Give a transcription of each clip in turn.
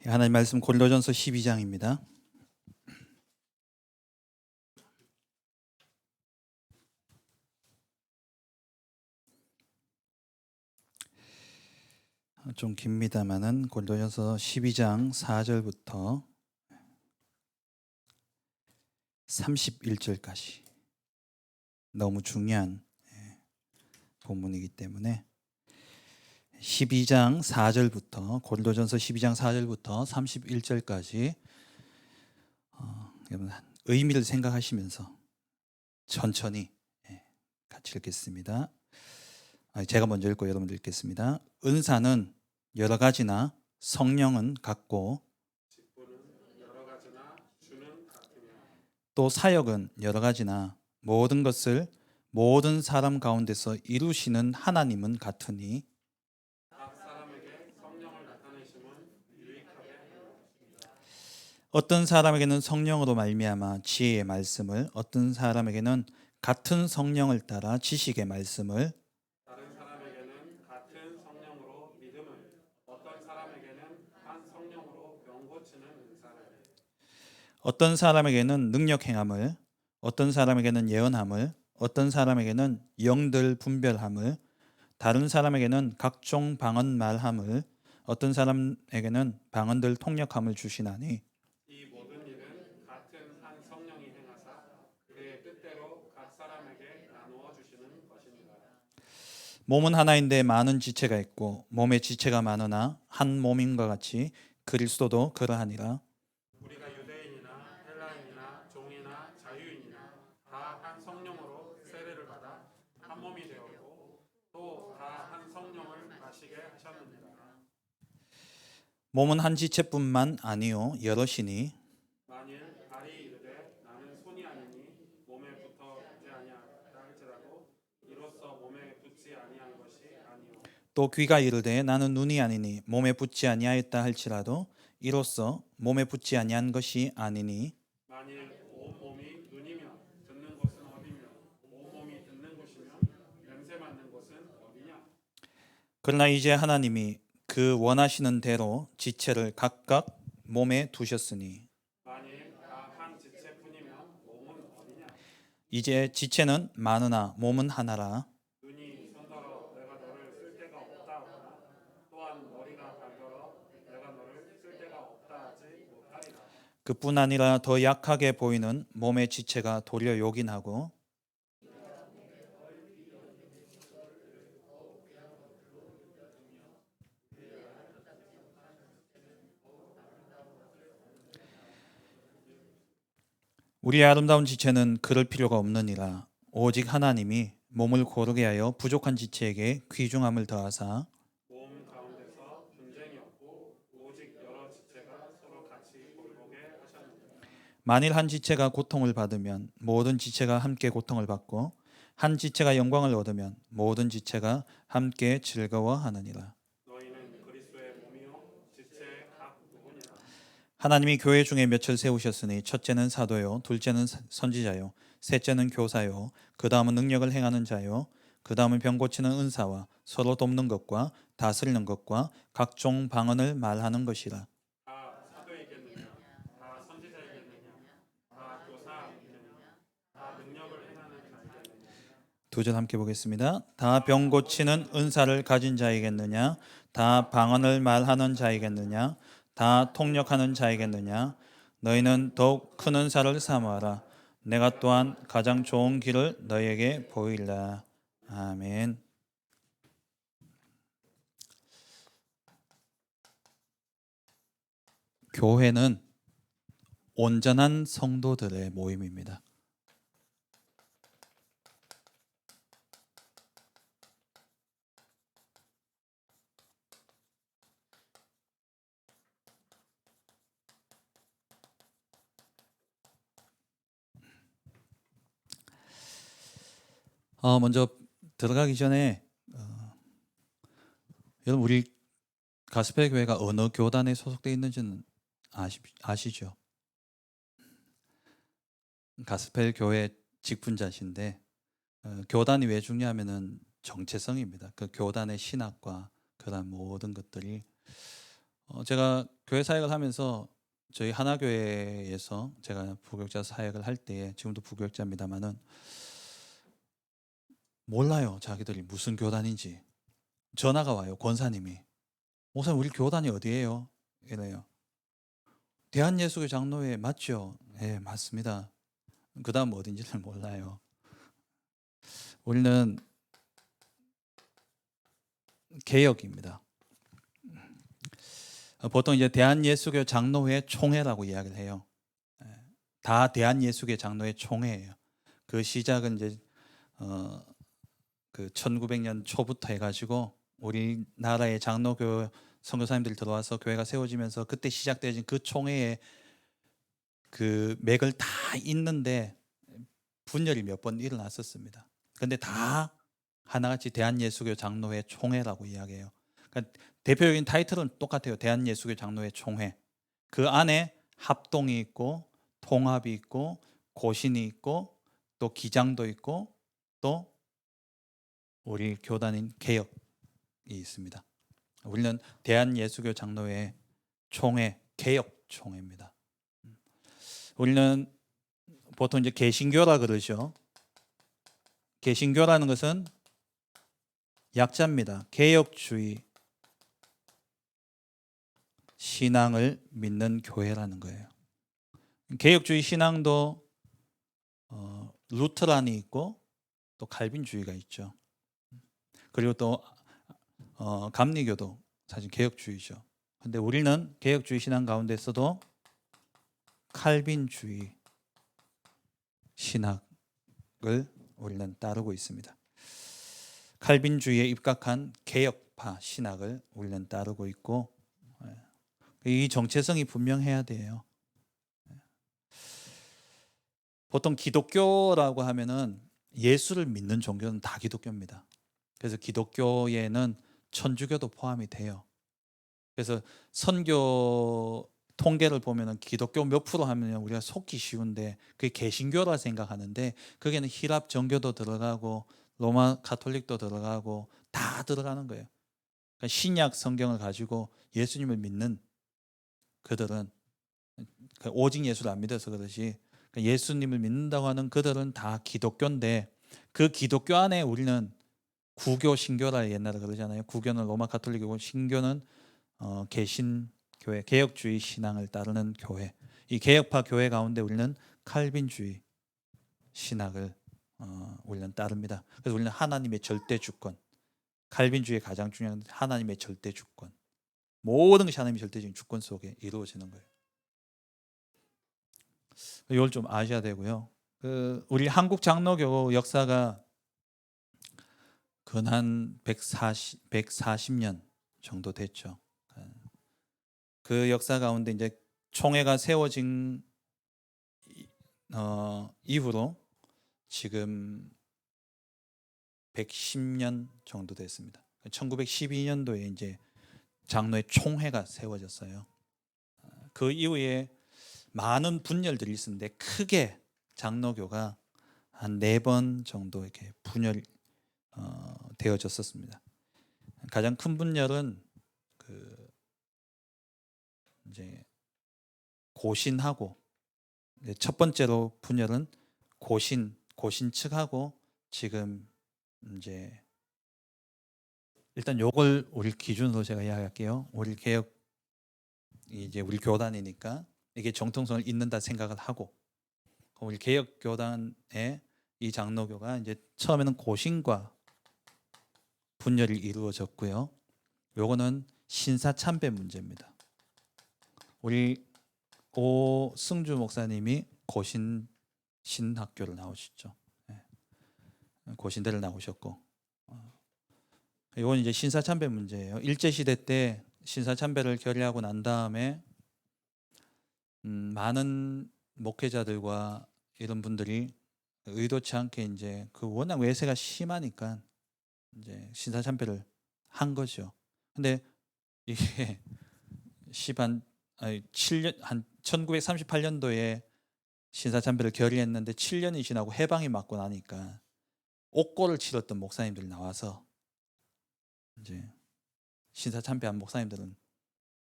하나님 말씀 골로전서 12장입니다. 좀 깁니다만은 골로전서 12장 4절부터 31절까지 너무 중요한 본문이기 때문에 12장 4절부터 골로전서 12장 4절부터 31절까지 여러분 의미를 생각하시면서 천천히 같이 읽겠습니다. 제가 먼저 읽고 여러분들 읽겠습니다. 은사는 여러 가지나 성령은 같고 또 사역은 여러 가지나 모든 것을 모든 사람 가운데서 이루시는 하나님은 같으니 어떤 사람에게는 성령으로 말미암아 지혜의 말씀을, 어떤 사람에게는 같은 성령을 따라 지식의 말씀을, 다른 사람에게는 같은 성령으로 믿음을, 어떤 사람에게는 한 성령으로 병 고치는 은사를, 어떤 사람에게는 능력 행함을, 어떤 사람에게는 예언함을, 어떤 사람에게는 영들 분별함을, 다른 사람에게는 각종 방언 말함을, 어떤 사람에게는 방언들 통역함을 주시나니 이 모든 일은 같은 한 성령이 행하사 그의 뜻대로 각 사람에게 나누어 주시는 것입니다. 몸은 하나인데 많은 지체가 있고 몸의 지체가 많으나 한 몸인과 같이 그리스도도 그러하니라. 우리가 유대인이나 헬라인이나 종이나 자유인이나 다 한 성령으로 세례를 받아 한 몸이 되었고 또 다 한 성령을 마시게 하셨느니라. 몸은 한 지체뿐만 아니요 여럿이니 만일 발이 이르되 나는 손이 아니니 몸에 붙어 있지 아니하다 할지라도 이로써 몸에 붙지 아니한 것이 아니요 또 귀가 이르되 나는 눈이 아니니 몸에 붙지 아니하였다 할지라도 이로써 몸에 붙지 아니한 것이 아니니 만일 온 몸이 눈이면 듣는 곳은 어디며 온 몸이 듣는 곳이면 냄새 맡는 곳은 어디냐. 그러나 이제 하나님이 그 원하시는 대로 지체를 각각 몸에 두셨으니 만일 다 한 지체뿐이면 몸은 어디냐. 이제 지체는 많으나 몸은 하나라. 눈이 손더러 내가 너를 쓸 데가 없다 하거나 또한 머리가 발더러 내가 너를 쓸 데가 없다 하지 못하리라. 그뿐 아니라 더 약하게 보이는 몸의 지체가 도리어 요긴하고 우리의 아름다운 지체는 그럴 필요가 없느니라. 오직 하나님이 몸을 고르게 하여 부족한 지체에게 귀중함을 더하사 몸 가운데서 분쟁이 없고 오직 여러 지체가 서로 같이 돌보게 하셨느니라. 만일 한 지체가 고통을 받으면 모든 지체가 함께 고통을 받고 한 지체가 영광을 얻으면 모든 지체가 함께 즐거워하느니라. 너희는 그리스도의 몸이요 지체의 각 부분이라. 하나님이 교회 중에 몇을 세우셨으니 첫째는 사도요, 둘째는 선지자요, 셋째는 교사요, 그 다음은 능력을 행하는 자요, 그 다음은 병 고치는 은사와 서로 돕는 것과 다스리는 것과 각종 방언을 말하는 것이라. 다 사도이겠느냐 다 선지자이겠느냐 다 교사이겠느냐 다 능력을 행하는 자이겠느냐. 두 절 함께 보겠습니다. 다 병 고치는 은사를 가진 자이겠느냐, 다 방언을 말하는 자이겠느냐, 다 통역하는 자이겠느냐. 너희는 더욱 큰 은사를 사모하라. 내가 또한 가장 좋은 길을 너희에게 보이리라. 아멘. 교회는 온전한 성도들의 모임입니다. 먼저 들어가기 전에 여러분 우리 가스펠 교회가 어느 교단에 소속되어 있는지는 아시죠? 가스펠 교회 직분자신데 교단이 왜 중요하면은 정체성입니다. 그 교단의 신학과 그런 모든 것들이 제가 교회 사역을 하면서 저희 하나교회에서 제가 부교육자 사역을 할 때, 지금도 부교육자입니다만은 몰라요. 자기들이 무슨 교단인지. 전화가 와요. 권사님이. 목사님, 우리 교단이 어디예요? 이래요. 대한예수교 장로회 맞죠? 네, 맞습니다. 그 다음 어딘지를 몰라요. 우리는 개혁입니다. 보통 이제 대한예수교 장로회 총회라고 이야기를 해요. 다 대한예수교 장로회 총회예요. 그 시작은 이제 그 1900년 초부터 해가지고 우리나라의 장로교 선교사님들이 들어와서 교회가 세워지면서 그때 시작되어진 그 총회의 그 맥을 다 잇는데 분열이 몇 번 일어났었습니다. 그런데 다 하나같이 대한예수교 장로회 총회라고 이야기해요. 그러니까 대표적인 타이틀은 똑같아요. 대한예수교 장로회 총회. 그 안에 합동이 있고 통합이 있고 고신이 있고 또 기장도 있고 또 우리 교단인 개혁이 있습니다. 우리는 대한예수교 장로회 총회, 개혁 총회입니다. 우리는 보통 이제 개신교라 그러죠. 개신교라는 것은 약자입니다. 개혁주의 신앙을 믿는 교회라는 거예요. 개혁주의 신앙도 루터란이 있고 또 칼빈주의가 있죠. 그리고 또 감리교도 사실 개혁주의죠. 근데 우리는 개혁주의 신앙 가운데서도 칼빈주의 신학을 우리는 따르고 있습니다. 칼빈주의에 입각한 개혁파 신학을 우리는 따르고 있고, 이 정체성이 분명해야 돼요. 보통 기독교라고 하면은 예수를 믿는 종교는 다 기독교입니다. 그래서 기독교에는 천주교도 포함이 돼요. 그래서 선교 통계를 보면은 기독교 몇 프로 하면 우리가 속기 쉬운데 그게 개신교라 생각하는데 거기에는 히랍 정교도 들어가고 로마 가톨릭도 들어가고 다 들어가는 거예요. 그러니까 신약 성경을 가지고 예수님을 믿는 그들은 오직 예수를 안 믿어서 그러지, 그러니까 예수님을 믿는다고 하는 그들은 다 기독교인데 그 기독교 안에 우리는 구교 신교라 옛날에 그러잖아요. 구교는 로마 가톨릭이고 신교는 개신교회, 개혁주의 신앙을 따르는 교회. 이 개혁파 교회 가운데 우리는 칼빈주의 신학을 우리는 따릅니다. 그래서 우리는 하나님의 절대 주권, 칼빈주의의 가장 중요한 하나님의 절대 주권, 모든 것이 하나님의 절대적인 주권 속에 이루어지는 거예요. 이걸 좀 아셔야 되고요. 우리 한국 장로교 역사가 근한 140년 정도 됐죠. 그 역사 가운데 이제 총회가 세워진 이후로 지금 110년 정도 됐습니다. 1912년도에 이제 장로의 총회가 세워졌어요. 그 이후에 많은 분열들이 있었는데 크게 장로교가 한 4번 정도 이렇게 분열 되어졌었습니다. 가장 큰 분열은 그 이제 고신하고, 첫 번째로 분열은 고신 측하고, 지금 이제 일단 요걸 우리 기준으로 제가 이야기할게요. 우리 개혁 이제 우리 교단이니까 이게 정통성을 잇는다 생각을 하고, 우리 개혁 교단의 이 장로교가 이제 처음에는 고신과 분열이 이루어졌고요. 요거는 신사참배 문제입니다. 우리 오승주 목사님이 고신 신학교를 나오셨죠. 고신대를 나오셨고, 이건 이제 신사참배 문제예요. 일제시대 때 신사참배를 결의하고 난 다음에 많은 목회자들과 이런 분들이 의도치 않게 이제 그 워낙 외세가 심하니까 이제 신사참배를 한 거죠. 근데 이게 7년, 한 1938년도에 신사참배를 결의했는데 7년이 지나고 해방이 맞고 나니까 옥고를 치렀던 목사님들이 나와서 이제 신사참배한 목사님들은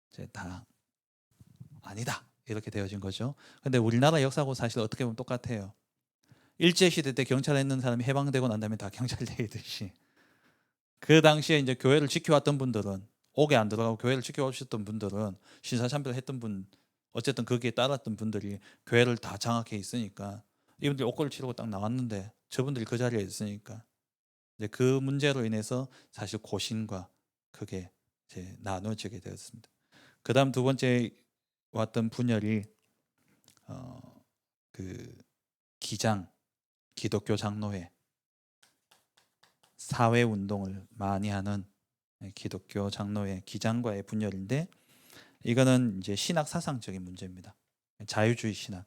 이제 다 아니다. 이렇게 되어진 거죠. 근데 우리나라 역사하고 사실 어떻게 보면 똑같아요. 일제시대 때 경찰 했는 사람이 해방되고 난 다음에 다 경찰 되듯이 그 당시에 이제 교회를 지켜왔던 분들은 옥에 안 들어가고 교회를 지켜오셨던 분들은 신사참배를 했던 분 어쨌든 거기에 따랐던 분들이 교회를 다 장악해 있으니까 이분들이 옥고를 치르고 딱 나왔는데 저분들이 그 자리에 있으니까 이제 그 문제로 인해서 사실 고신과 그게 이제 나눠지게 되었습니다. 그다음 두 번째 왔던 분열이 그 기장 기독교 장로회 사회 운동을 많이 하는 기독교 장로회 기장과의 분열인데 이거는 이제 신학 사상적인 문제입니다. 자유주의 신학.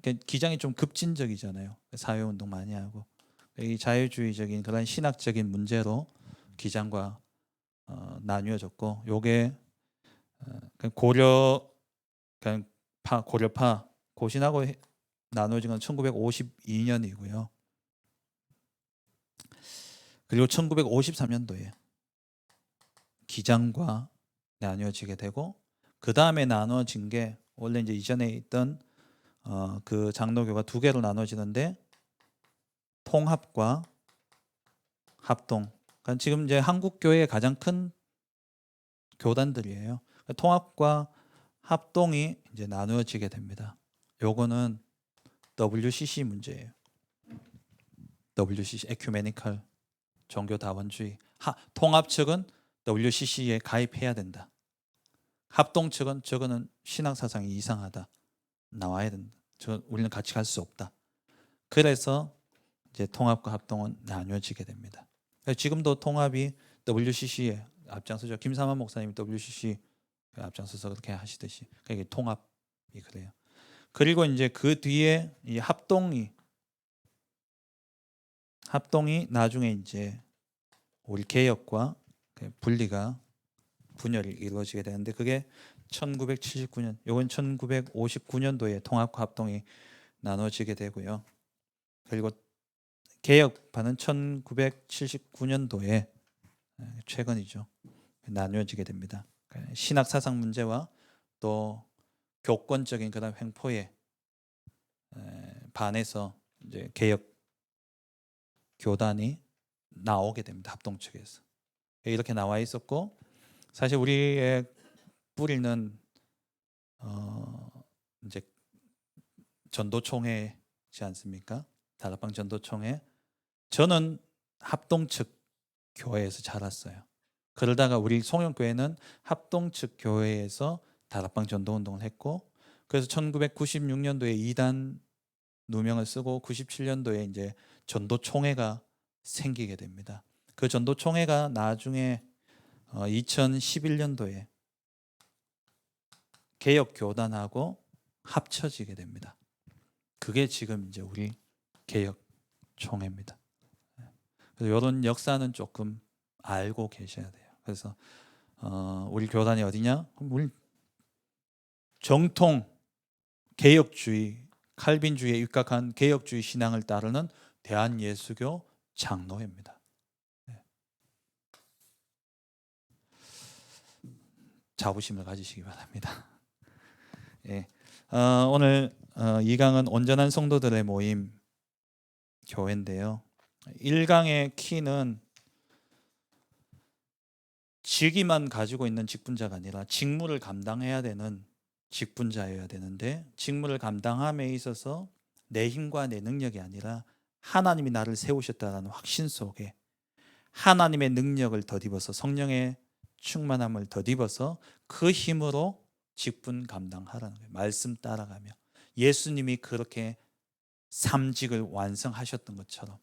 그러니까 기장이 좀 급진적이잖아요. 사회 운동 많이 하고 이 자유주의적인 그런 신학적인 문제로 기장과 나뉘어졌고 요게 고려 고려파 고신하고 나눠진 건 1952년이고요. 그리고 1953년도에 기장과 나뉘어지게 되고 그 다음에 나눠진 게 원래 이제 이전에 있던 그 장로교가 두 개로 나눠지는데 통합과 합동. 그러니까 지금 이제 한국 교회의 가장 큰 교단들이에요. 통합과 합동이 이제 나누어지게 됩니다. 요거는 WCC 문제예요. WCC 에큐메니컬 종교 다원주의. 통합 측은 WCC에 가입해야 된다. 합동 측은 저거는 신앙 사상이 이상하다. 나와야 된다. 우리는 같이 갈 수 없다. 그래서 이제 통합과 합동은 나뉘어지게 됩니다. 지금도 통합이 WCC에 앞장서죠. 김삼환 목사님이 WCC 앞장서서 그렇게 하시듯이 그게 통합이 그래요. 그리고 이제 그 뒤에 이 합동이 나중에 이제 우리 개혁과 분리가 분열이 이루어지게 되는데 그게 1979년, 요건 1959년도에 통합과 합동이 나눠지게 되고요. 그리고 개혁파는 1979년도에 최근이죠. 나뉘어지게 됩니다. 신학 사상 문제와 또 교권적인 그런 횡포에 반해서 이제 개혁 교단이 나오게 됩니다. 합동 측에서 이렇게 나와 있었고 사실 우리의 뿌리는 이제 전도총회지 않습니까? 다락방 전도총회. 저는 합동 측 교회에서 자랐어요. 그러다가 우리 송영교회는 합동 측 교회에서 다락방 전도운동을 했고 그래서 1996년도에 2단 누명을 쓰고 97년도에 이제 전도총회가 생기게 됩니다. 그 전도총회가 나중에 2011년도에 개혁교단하고 합쳐지게 됩니다. 그게 지금 이제 우리 개혁총회입니다. 그래서 이런 역사는 조금 알고 계셔야 돼요. 그래서 우리 교단이 어디냐? 우리 정통 개혁주의, 칼빈주의에 입각한 개혁주의 신앙을 따르는 대한예수교 장로회입니다. 자부심을 가지시기 바랍니다. 예. 오늘 이 강은 온전한 성도들의 모임 교회인데요. 1강의 키는 직위만 가지고 있는 직분자가 아니라 직무를 감당해야 되는 직분자여야 되는데 직무를 감당함에 있어서 내 힘과 내 능력이 아니라 하나님이 나를 세우셨다는 확신 속에 하나님의 능력을 덧입어서 성령의 충만함을 덧입어서 그 힘으로 직분 감당하라는 거예요. 말씀 따라가며 예수님이 그렇게 삼직을 완성하셨던 것처럼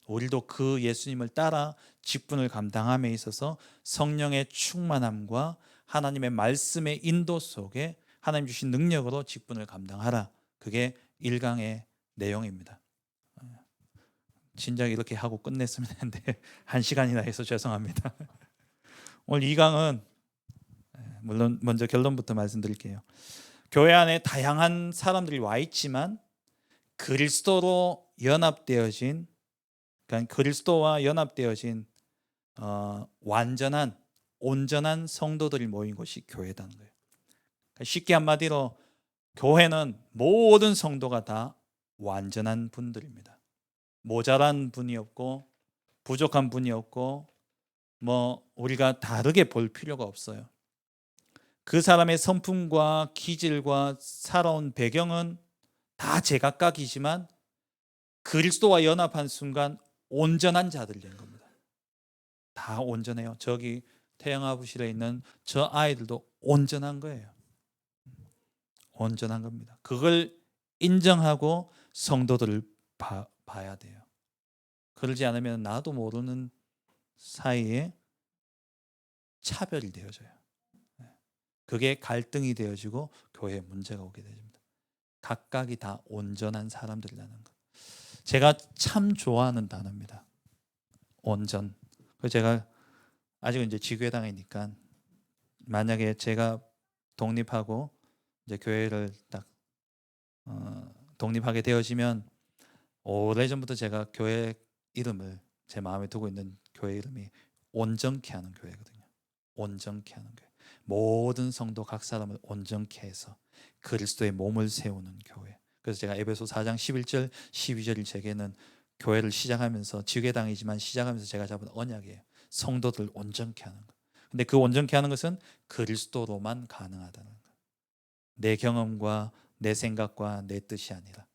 우리도 그 예수님을 따라 직분을 감당함에 있어서 성령의 충만함과 하나님의 말씀의 인도 속에 하나님 주신 능력으로 직분을 감당하라. 그게 1강의 내용입니다. 진작 이렇게 하고 끝냈으면 했는데 1시간이나 해서 죄송합니다. 오늘 2강은 물론 먼저 결론부터 말씀드릴게요. 교회 안에 다양한 사람들이 와 있지만 그리스도로 연합되어진 그러니까 그리스도와 연합되어진 완전한 온전한 성도들이 모인 곳이 교회다는 거예요. 쉽게 한마디로 교회는 모든 성도가 다 완전한 분들입니다. 모자란 분이 없고 부족한 분이 없고 우리가 다르게 볼 필요가 없어요. 그 사람의 성품과 기질과 살아온 배경은 다 제각각이지만 그리스도와 연합한 순간 온전한 자들이 된 겁니다. 다 온전해요. 저기 태영아부실에 있는 저 아이들도 온전한 거예요. 온전한 겁니다. 그걸 인정하고 성도들을 봐야 돼요. 그러지 않으면 나도 모르는 사이에 차별이 되어져요. 그게 갈등이 되어지고 교회에 문제가 오게 됩니다. 각각이 다 온전한 사람들이라는 것. 제가 참 좋아하는 단어입니다. 온전. 제가 아직은 이제 지교회당이니까 만약에 제가 독립하고 이제 교회를 딱 독립하게 되어지면 오래전부터 제가 교회 이름을 제 마음에 두고 있는 교회 이름이 온전케 하는 교회거든요. 온전케 하는 교회. 모든 성도 각 사람을 온전케 해서 그리스도의 몸을 세우는 교회. 그래서 제가 에베소 4장 11절 12절을 제게는 교회를 시작하면서 지교회당이지만 시작하면서 제가 잡은 언약이에요. 성도들 온전케 하는 것. 근데 그 온전케 하는 것은 그리스도로만 가능하다는 것. 내 경험과 내 생각과 내 뜻이 아니라.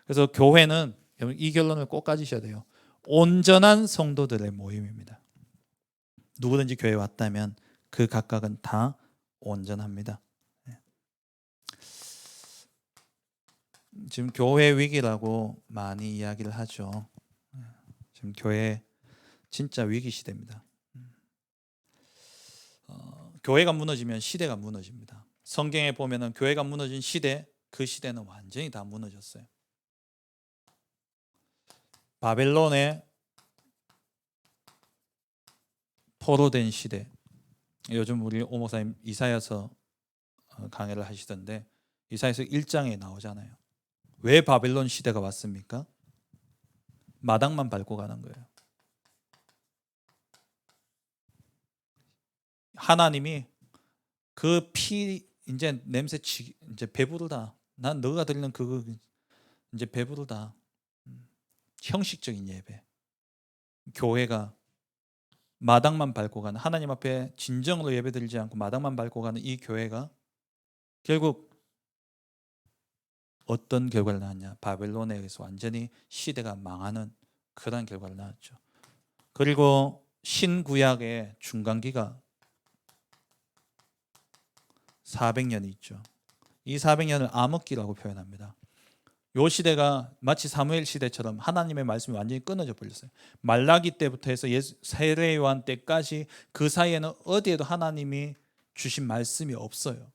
그래서 교회는 이 결론을 꼭 가지셔야 돼요. 온전한 성도들의 모임입니다. 누구든지 교회에 왔다면 그 각각은 다 온전합니다. 지금 교회 위기라고 많이 이야기를 하죠. 지금 교회 진짜 위기 시대입니다. 교회가 무너지면 시대가 무너집니다. 성경에 보면은 교회가 무너진 시대, 그 시대는 완전히 다 무너졌어요. 바벨론에 포로된 시대. 요즘 우리 오 목사님 이사야서 강해를 하시던데 이사야서 1장에 나오잖아요. 왜 바벨론 시대가 왔습니까? 마당만 밟고 가는 거예요. 하나님이 그 피 이제 냄새 이제 배부르다. 난 너가 드리는 그거 이제 배부르다. 형식적인 예배. 교회가 마당만 밟고 가는, 하나님 앞에 진정으로 예배드리지 않고 마당만 밟고 가는 이 교회가 결국 어떤 결과를 낳았냐? 바벨론에 의해서 완전히 시대가 망하는 그런 결과를 낳았죠. 그리고 신구약의 중간기가 400년이 있죠. 이 400년을 암흑기라고 표현합니다. 요 시대가 마치 사무엘 시대처럼 하나님의 말씀이 완전히 끊어져 버렸어요. 말라기 때부터 해서 세례 요한 때까지 그 사이에는 어디에도 하나님이 주신 말씀이 없어요.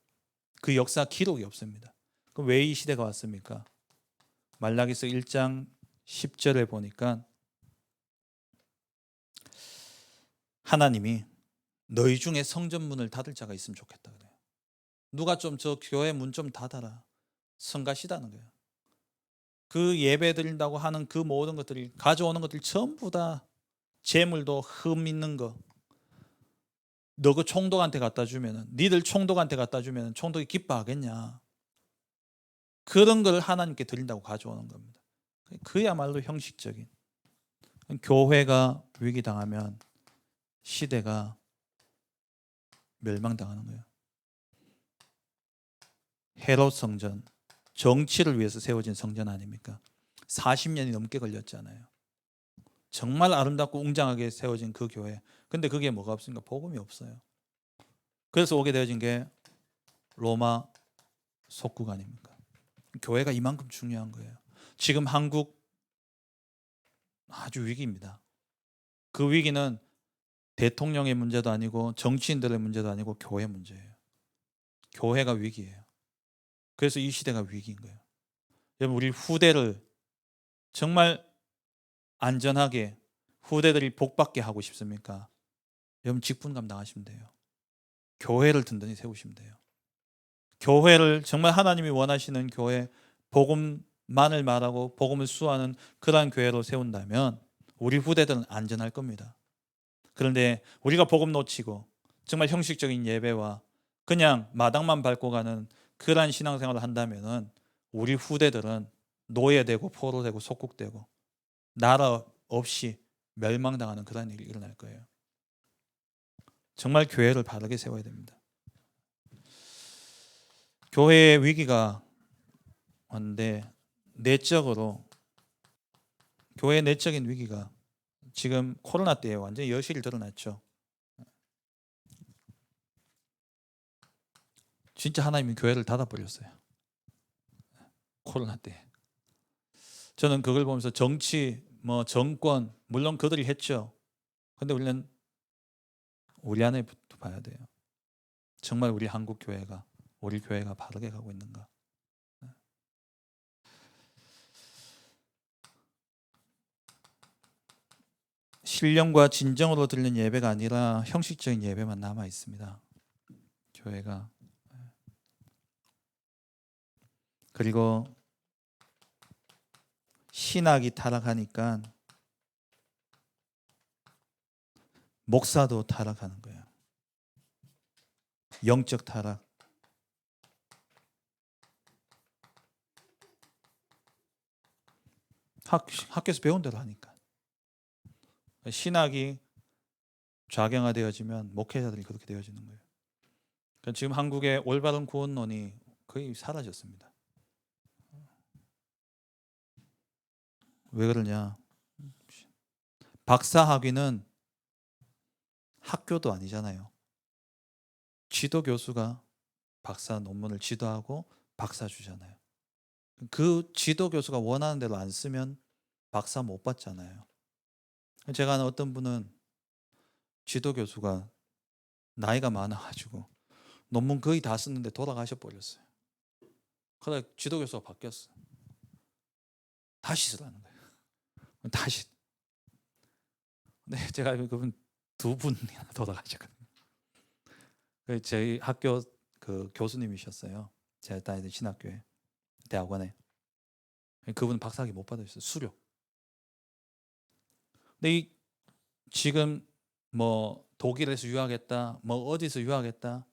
그 역사 기록이 없습니다. 그럼 왜 이 시대가 왔습니까? 말라기서 1장 10절에 보니까 하나님이 너희 중에 성전 문을 닫을 자가 있으면 좋겠다 그래요. 누가 좀 저 교회 문 좀 닫아라. 성가시다는 거예요. 그 예배 드린다고 하는 그 모든 것들이 가져오는 것들이 전부 다 재물도 흠 있는 거. 너 그 총독한테 갖다 주면은, 니들 총독한테 갖다 주면은 총독이 기뻐하겠냐? 그런 걸 하나님께 드린다고 가져오는 겁니다. 그야말로 형식적인. 교회가 위기 당하면 시대가 멸망당하는 거예요. 헤롯 성전, 정치를 위해서 세워진 성전 아닙니까? 40년이 넘게 걸렸잖아요. 정말 아름답고 웅장하게 세워진 그 교회. 근데 그게 뭐가 없습니까? 복음이 없어요. 그래서 오게 되어진 게 로마 속국 아닙니까? 교회가 이만큼 중요한 거예요. 지금 한국 아주 위기입니다. 그 위기는 대통령의 문제도 아니고 정치인들의 문제도 아니고 교회 문제예요. 교회가 위기예요. 그래서 이 시대가 위기인 거예요. 여러분, 우리 후대를 정말 안전하게, 후대들이 복받게 하고 싶습니까? 여러분, 직분감 나가시면 돼요. 교회를 든든히 세우시면 돼요. 교회를 정말 하나님이 원하시는 교회, 복음만을 말하고 복음을 수호하는 그러한 교회로 세운다면 우리 후대들은 안전할 겁니다. 그런데 우리가 복음 놓치고 정말 형식적인 예배와 그냥 마당만 밟고 가는 그러한 신앙생활을 한다면은 우리 후대들은 노예되고 포로되고 속국되고 나라 없이 멸망당하는 그런 일이 일어날 거예요. 정말 교회를 바르게 세워야 됩니다. 교회의 위기가 왔는데 내적으로 교회의 내적인 위기가 지금 코로나 때에 완전히 여실히 드러났죠. 진짜 하나님이 교회를 닫아버렸어요. 코로나 때. 저는 그걸 보면서 정치, 정권 물론 그들이 했죠. 근데 우리는 우리 안에부터 봐야 돼요. 정말 우리 한국 교회가 우리 교회가 바르게 가고 있는가? 신령과 진정으로 드리는 예배가 아니라 형식적인 예배만 남아 있습니다. 교회가. 그리고 신학이 타락하니까 목사도 타락하는 거예요. 영적 타락. 학교에서 배운 대로 하니까. 신학이 좌경화되어지면 목회자들이 그렇게 되어지는 거예요. 그러니까 지금 한국의 올바른 구원론이 거의 사라졌습니다. 왜 그러냐? 박사학위는 학교도 아니잖아요. 지도 교수가 박사 논문을 지도하고 박사 주잖아요. 그 지도 교수가 원하는 대로 안 쓰면 박사 못 받잖아요. 제가 아는 어떤 분은 지도 교수가 나이가 많아가지고 논문 거의 다 썼는데 돌아가셔 버렸어요. 그러다 지도 교수가 바뀌었어. 다시 쓰라는 거예요. 다시. 네, 제가 알기로 그분 두 분이나 돌아가셨거든요. 저희 학교 그 교수님이셨어요. 제가 다니던 신학교에 대학원에. 그분 박사학위 못 받으셨어요. 수료. 근데 지금 독일에서 유학했다, 어디서 유학했다,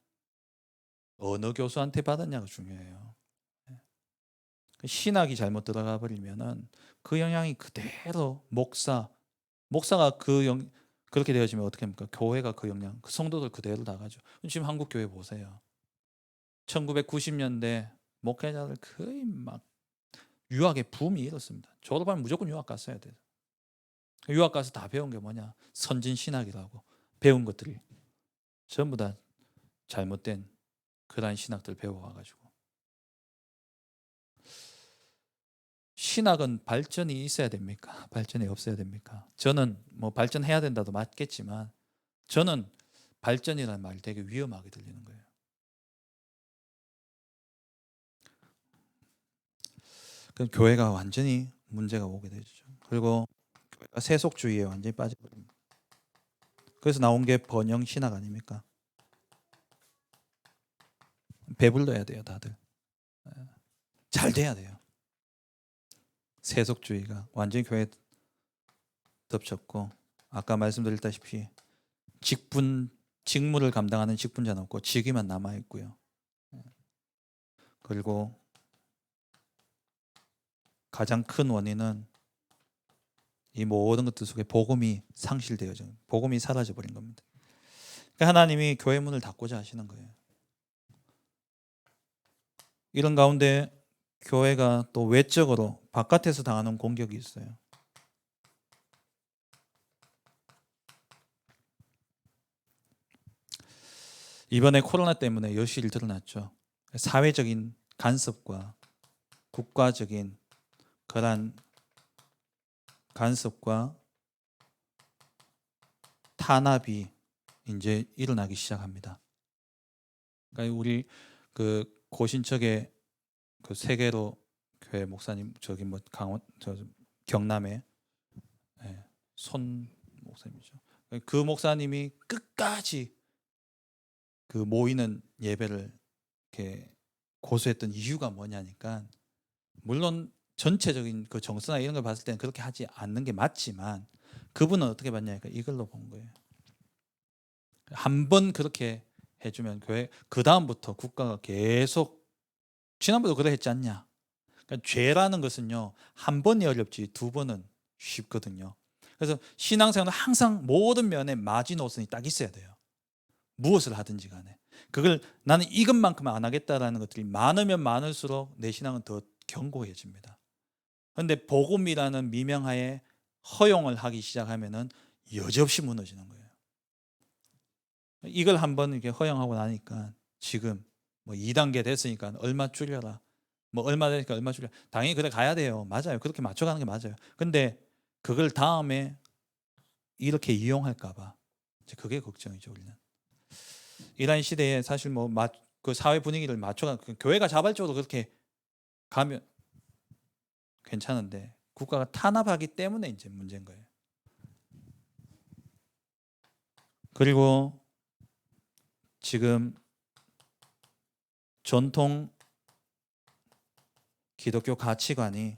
어느 교수한테 받았냐가 중요해요. 신학이 잘못 들어가 버리면은 그 영향이 그대로 목사가 그렇게 되어지면 어떻게 합니까? 교회가 그 영향, 그 성도들 그대로 나가죠. 지금 한국 교회 보세요. 1990년대 목회자들 거의 막 유학의 붐이 일었습니다. 졸업하면 무조건 유학 갔어야 돼요. 유학 가서 다 배운 게 뭐냐? 선진 신학이라고 배운 것들이 전부 다 잘못된 그러한 신학들 배워와가지고. 신학은 발전이 있어야 됩니까? 발전이 없어야 됩니까? 저는 발전해야 된다도 맞겠지만 저는 발전이라는 말이 되게 위험하게 들리는 거예요. 그럼 교회가 완전히 문제가 오게 되죠. 그리고 교회가 세속주의에 완전히 빠져버립니다. 그래서 나온 게 번영 신학 아닙니까? 배불러야 돼요, 다들. 잘 돼야 돼요. 세속주의가 완전히 교회에 덮쳤고, 아까 말씀드렸다시피 직무를 감당하는 직분자는 없고 직위만 남아 있고요. 그리고 가장 큰 원인은 이 모든 것들 속에 복음이 상실되어져, 복음이 사라져 버린 겁니다. 그러니까 하나님이 교회 문을 닫고자 하시는 거예요. 이런 가운데 교회가 또 외적으로 바깥에서 당하는 공격이 있어요. 이번에 코로나 때문에 여실히 드러났죠. 사회적인 간섭과 국가적인 그러한 간섭과 탄압이 이제 일어나기 시작합니다. 그러니까 우리 그 고신척의 그 세계로 교회 목사님 경남에 손 목사님이죠. 그 목사님이 끝까지 그 모이는 예배를 이렇게 고수했던 이유가 뭐냐니까, 물론 전체적인 그 정서나 이런 걸 봤을 때는 그렇게 하지 않는 게 맞지만 그분은 어떻게 봤냐니까 이걸로 본 거예요. 한 번 그렇게 해주면 교회 그 다음부터 국가가 계속 지난번도 그래 했지 않냐. 그러니까 죄라는 것은요 한 번이 어렵지 두 번은 쉽거든요. 그래서 신앙생활은 항상 모든 면에 마지노선이 딱 있어야 돼요. 무엇을 하든지 간에 그걸 나는 이것만큼은 안 하겠다라는 것들이 많으면 많을수록 내 신앙은 더 견고해집니다. 그런데 복음이라는 미명하에 허용을 하기 시작하면은 여지없이 무너지는 거예요. 이걸 한번 이렇게 허용하고 나니까 지금 뭐 2단계 됐으니까 얼마 줄여라. 뭐 얼마 되니까 얼마 줄여. 당연히 그래 가야 돼요. 맞아요. 그렇게 맞춰가는 게 맞아요. 근데 그걸 다음에 이렇게 이용할까 봐 이제 그게 걱정이죠, 우리는. 이런 시대에 사실 뭐 그 사회 분위기를 맞춰가 교회가 자발적으로 그렇게 가면 괜찮은데 국가가 탄압하기 때문에 이제 문제인 거예요. 그리고 지금 전통 기독교 가치관이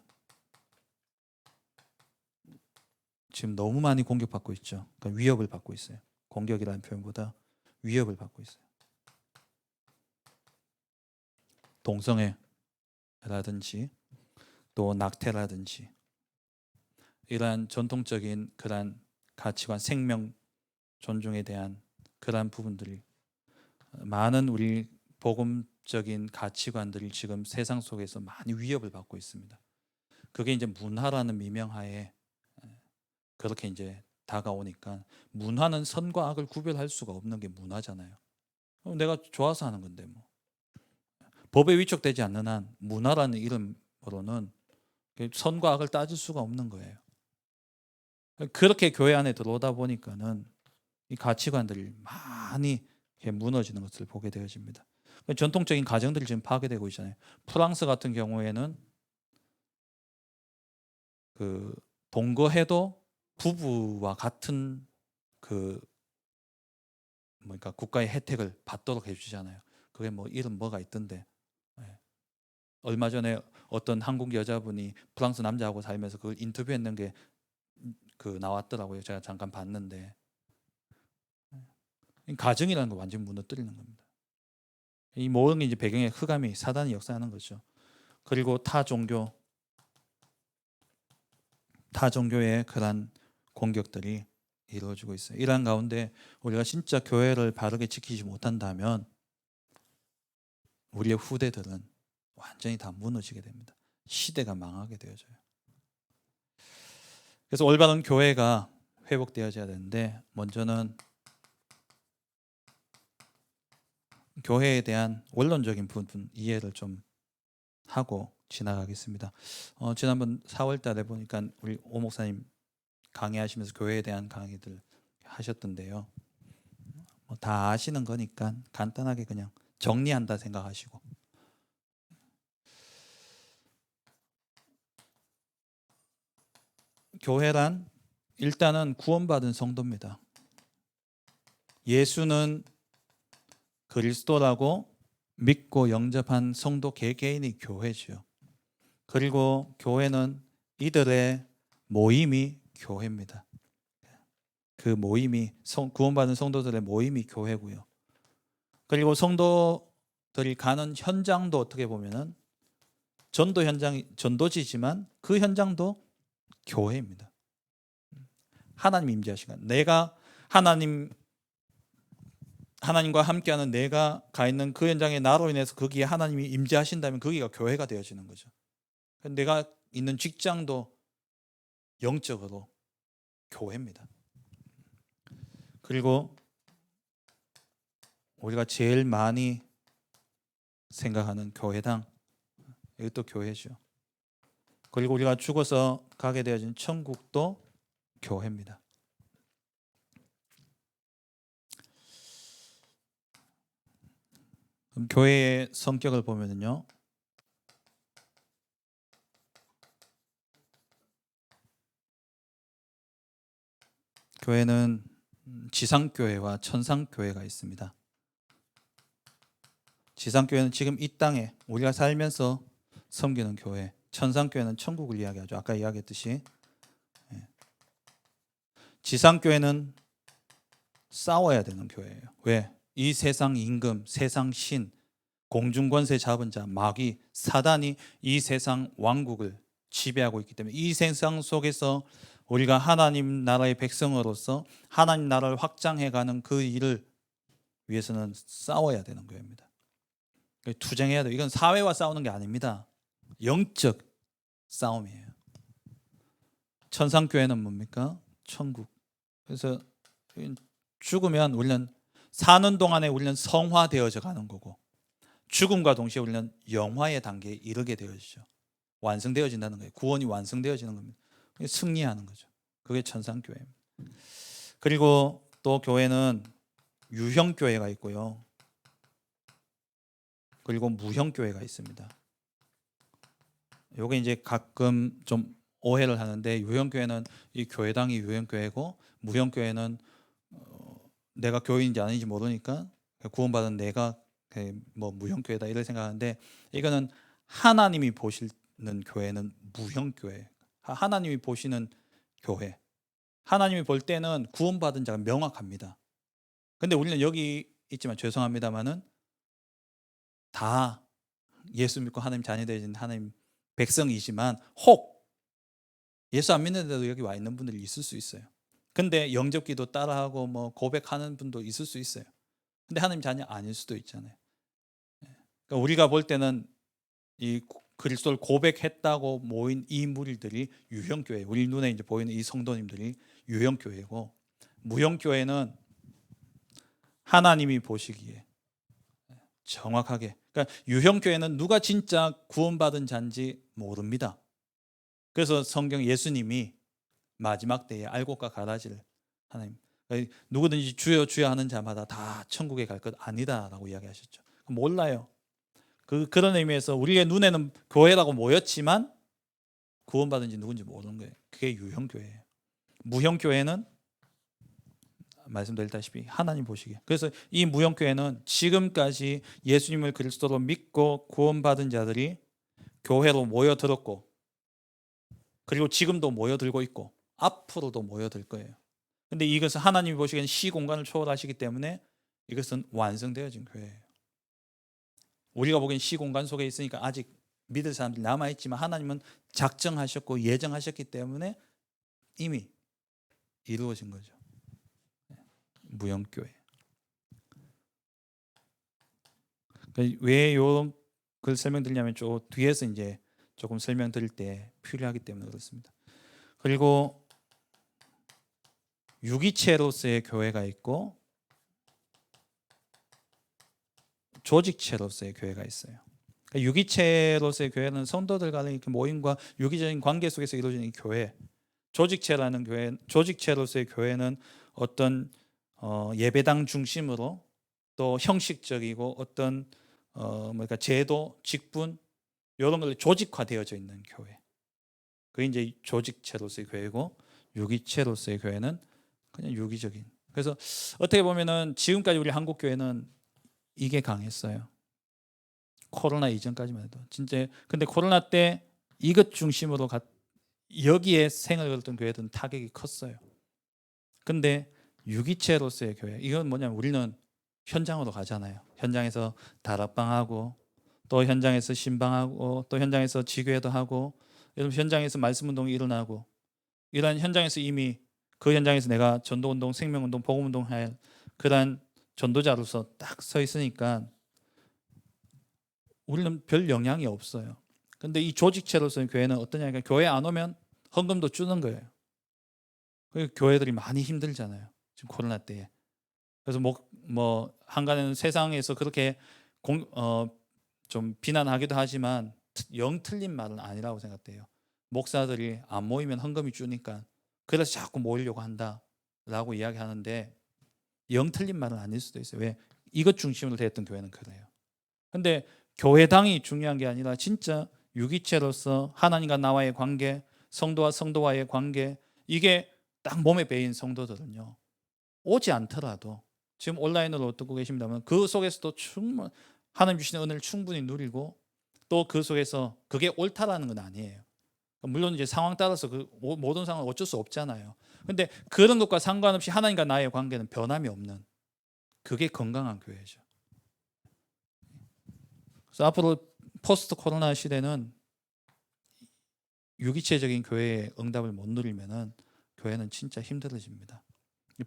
지금 너무 많이 공격받고 있죠. 그러니까 위협을 받고 있어요. 공격이라는 표현보다 위협을 받고 있어요. 동성애라든지 또 낙태라든지 이러한 전통적인 그러한 가치관, 생명 존중에 대한 그러한 부분들이 많은 우리 복음적인 가치관들이 지금 세상 속에서 많이 위협을 받고 있습니다. 그게 이제 문화라는 미명하에 그렇게 이제 다가오니까 문화는 선과 악을 구별할 수가 없는 게 문화잖아요. 내가 좋아서 하는 건데 뭐 법에 위촉되지 않는 한 문화라는 이름으로는 선과 악을 따질 수가 없는 거예요. 그렇게 교회 안에 들어오다 보니까는 이 가치관들이 많이 무너지는 것을 보게 되어집니다. 전통적인 가정들이 지금 파괴되고 있잖아요. 프랑스 같은 경우에는 그 동거해도 부부와 같은 그 그러니까 국가의 혜택을 받도록 해주잖아요. 그게 뭐 이름 뭐가 있던데. 얼마 전에 어떤 한국 여자분이 프랑스 남자하고 살면서 그걸 인터뷰했는 게 그 나왔더라고요. 제가 잠깐 봤는데 가정이라는 거 완전 무너뜨리는 겁니다. 이 모든 게 이제 배경에 흑암이 사단이 역사하는 거죠. 그리고 타 종교의 그런 공격들이 이루어지고 있어요. 이러한 가운데 우리가 진짜 교회를 바르게 지키지 못한다면 우리의 후대들은 완전히 다 무너지게 됩니다. 시대가 망하게 되어져요. 그래서 올바른 교회가 회복되어져야 되는데 먼저는 교회에 대한 원론적인 부분 이해를 좀 하고 지나가겠습니다. 지난번 4월 달에 보니까 우리 오 목사님 강의하시면서 교회에 대한 강의들 하셨던데요. 다 아시는 거니까 간단하게 그냥 정리한다 생각하시고 교회란 일단은 구원받은 성도입니다. 예수는 그리스도라고 믿고 영접한 성도 개개인이 교회죠. 그리고 교회는 이들의 모임이 교회입니다. 그 모임이 구원받은 성도들의 모임이 교회고요. 그리고 성도들이 가는 현장도 어떻게 보면은 전도 현장이 전도지지만 그 현장도 교회입니다. 하나님 임재하시간 내가 하나님과 함께하는 내가 가 있는 그 현장에 나로 인해서 거기에 하나님이 임재하신다면 거기가 교회가 되어지는 거죠. 내가 있는 직장도 영적으로 교회입니다. 그리고 우리가 제일 많이 생각하는 교회당 이것도 교회죠. 그리고 우리가 죽어서 가게 되어진 천국도 교회입니다. 그럼 교회의 성격을 보면요, 교회는 지상교회와 천상교회가 있습니다. 지상교회는 지금 이 땅에 우리가 살면서 섬기는 교회, 천상교회는 천국을 이야기하죠. 아까 이야기했듯이 지상교회는 싸워야 되는 교회예요. 왜? 이 세상 임금, 세상 신, 공중권세 잡은 자, 마귀, 사단이 이 세상 왕국을 지배하고 있기 때문에 이 세상 속에서 우리가 하나님 나라의 백성으로서 하나님 나라를 확장해가는 그 일을 위해서는 싸워야 되는 겁니다. 투쟁해야 돼요. 이건 사회와 싸우는 게 아닙니다. 영적 싸움이에요. 천상교회는 뭡니까? 천국. 그래서 죽으면 우리는 사는 동안에 우리는 성화되어져 가는 거고 죽음과 동시에 우리는 영화의 단계에 이르게 되어지죠. 완성되어진다는 거예요. 구원이 완성되어지는 겁니다. 승리하는 거죠. 그게 천상교회입니다. 그리고 또 교회는 유형교회가 있고요. 그리고 무형교회가 있습니다. 요게 이제 가끔 좀 오해를 하는데 유형교회는 이 교회당이 유형교회고 무형교회는 내가 교인인지 아닌지 모르니까 구원받은 내가 뭐 무형교회다 이렇게 생각하는데 이거는 하나님이 보시는 교회는 무형교회. 하나님이 보시는 교회. 하나님이 볼 때는 구원받은 자가 명확합니다. 근데 우리는 여기 있지만 죄송합니다만은 다 예수 믿고 하나님 자녀되신 하나님 백성이지만 혹 예수 안 믿는데도 여기 와 있는 분들이 있을 수 있어요. 근데 영접기도 따라하고 뭐 고백하는 분도 있을 수 있어요. 근데 하나님 자녀 아닐 수도 있잖아요. 그러니까 우리가 볼 때는 이 그리스도를 고백했다고 모인 이 무리들이 유형교회, 우리 눈에 이제 보이는 이 성도님들이 유형교회고 무형교회는 하나님이 보시기에 정확하게, 그러니까 유형교회는 누가 진짜 구원받은 자인지 모릅니다. 그래서 성경 예수님이 마지막 때에 알곡과 가라지를 하나님 누구든지 주여 주여 하는 자마다 다 천국에 갈 것 아니다라고 이야기하셨죠. 몰라요. 그런 의미에서 우리의 눈에는 교회라고 모였지만 구원받은지 누군지 모르는 거예요. 그게 유형교회예요. 무형교회는 말씀드렸다시피 하나님 보시기에. 그래서 이 무형교회는 지금까지 예수님을 그리스도로 믿고 구원받은 자들이 교회로 모여들었고 그리고 지금도 모여들고 있고 앞으로도 모여들 거예요. 근데 이것은 하나님이 보시기에는 시공간을 초월하시기 때문에 이것은 완성되어진 교회예요. 우리가 보기엔 시공간 속에 있으니까 아직 믿을 사람들이 남아있지만 하나님은 작정하셨고 예정하셨기 때문에 이미 이루어진 거죠. 무형교회. 왜 이런 걸 설명드리냐면 저 뒤에서 이제 조금 설명드릴 때 필요하기 때문에 그렇습니다. 그리고 유기체로서의 교회가 있고 조직체로서의 교회가 있어요. 그러니까 유기체로서의 교회는 성도들 간의 이렇게 모임과 유기적인 관계 속에서 이루어지는 이 교회. 조직체라는 교회, 조직체로서의 교회는 어떤 예배당 중심으로 또 형식적이고 어떤 그러니까 제도, 직분 이런 걸 조직화되어져 있는 교회. 그게 이제 조직체로서의 교회고 유기체로서의 교회는 그냥 유기적인. 그래서 어떻게 보면은 지금까지 우리 한국 교회는 이게 강했어요. 코로나 이전까지만 해도 진짜. 근데 코로나 때 이것 중심으로 여기에 생을 걸었던 교회들은 타격이 컸어요. 근데 유기체로서의 교회, 이건 뭐냐면 우리는 현장으로 가잖아요. 현장에서 다락방하고 또 현장에서 신방하고 또 현장에서 지교회도 하고 여러분 현장에서 말씀운동이 일어나고 이런 현장에서 이미 그 현장에서 내가 전도운동, 생명운동, 복음운동 할 그런 전도자로서 딱 서 있으니까 우리는 별 영향이 없어요. 근데 이 조직체로서의 교회는 어떠냐니까 교회 안 오면 헌금도 주는 거예요. 교회들이 많이 힘들잖아요. 지금 코로나 때에. 그래서 뭐 한간에는 세상에서 그렇게 좀 비난하기도 하지만 영 틀린 말은 아니라고 생각돼요. 목사들이 안 모이면 헌금이 주니까 그래서 자꾸 모이려고 한다라고 이야기하는데 영 틀린 말은 아닐 수도 있어요. 왜? 이것 중심으로 되었던 교회는 그래요. 근데 교회당이 중요한 게 아니라 진짜 유기체로서 하나님과 나와의 관계, 성도와 성도와의 관계, 이게 딱 몸에 배인 성도들은요 오지 않더라도 지금 온라인으로 듣고 계십니다만 그 속에서도 충분히 하나님 주시는 은혜를 충분히 누리고 또 그 속에서 그게 옳다라는 건 아니에요. 물론 이제 상황 따라서 그 모든 상황은 어쩔 수 없잖아요. 근데 그런 것과 상관없이 하나님과 나의 관계는 변함이 없는 그게 건강한 교회죠. 그래서 앞으로 포스트 코로나 시대는 유기체적인 교회의 응답을 못 누리면은 교회는 진짜 힘들어집니다.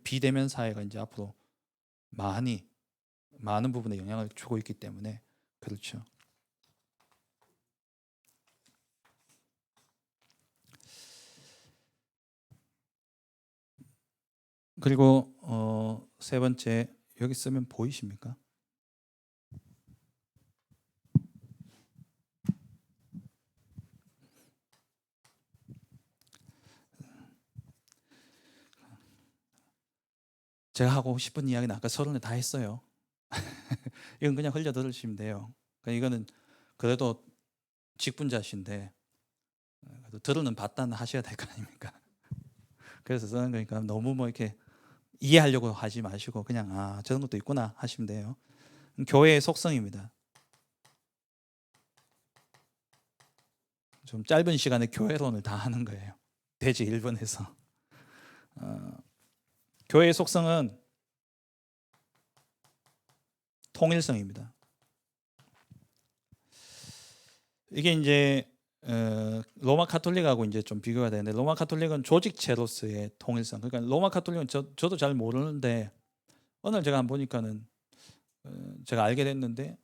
비대면 사회가 이제 앞으로 많은 부분에 영향을 주고 있기 때문에 그렇죠. 그리고 세 번째, 여기 쓰면 보이십니까? 제가 하고 싶은 이야기는 아까 서론에 다 했어요. 이건 그냥 흘려 들으시면 돼요. 그러니까 이거는 그래도 직분자신데 그래도 들으는 받다는 하셔야 될 거 아닙니까? 그래서 쓰는 거니까 너무 뭐 이렇게 이해하려고 하지 마시고 그냥 저런 것도 있구나 하시면 돼요. 교회의 속성입니다. 좀 짧은 시간에 교회론을 다 하는 거예요. 대지 1분에서. 교회의 속성은 통일성입니다. 이게 이제 로마 카톨릭하고 이제 좀 비교가 되는데, 로마 카톨릭은 조직체로서의 통일성. 그러니까 로마 카톨릭은 저도 잘 모르는데 오늘 제가 한번 보니까는 제가 알게 됐는데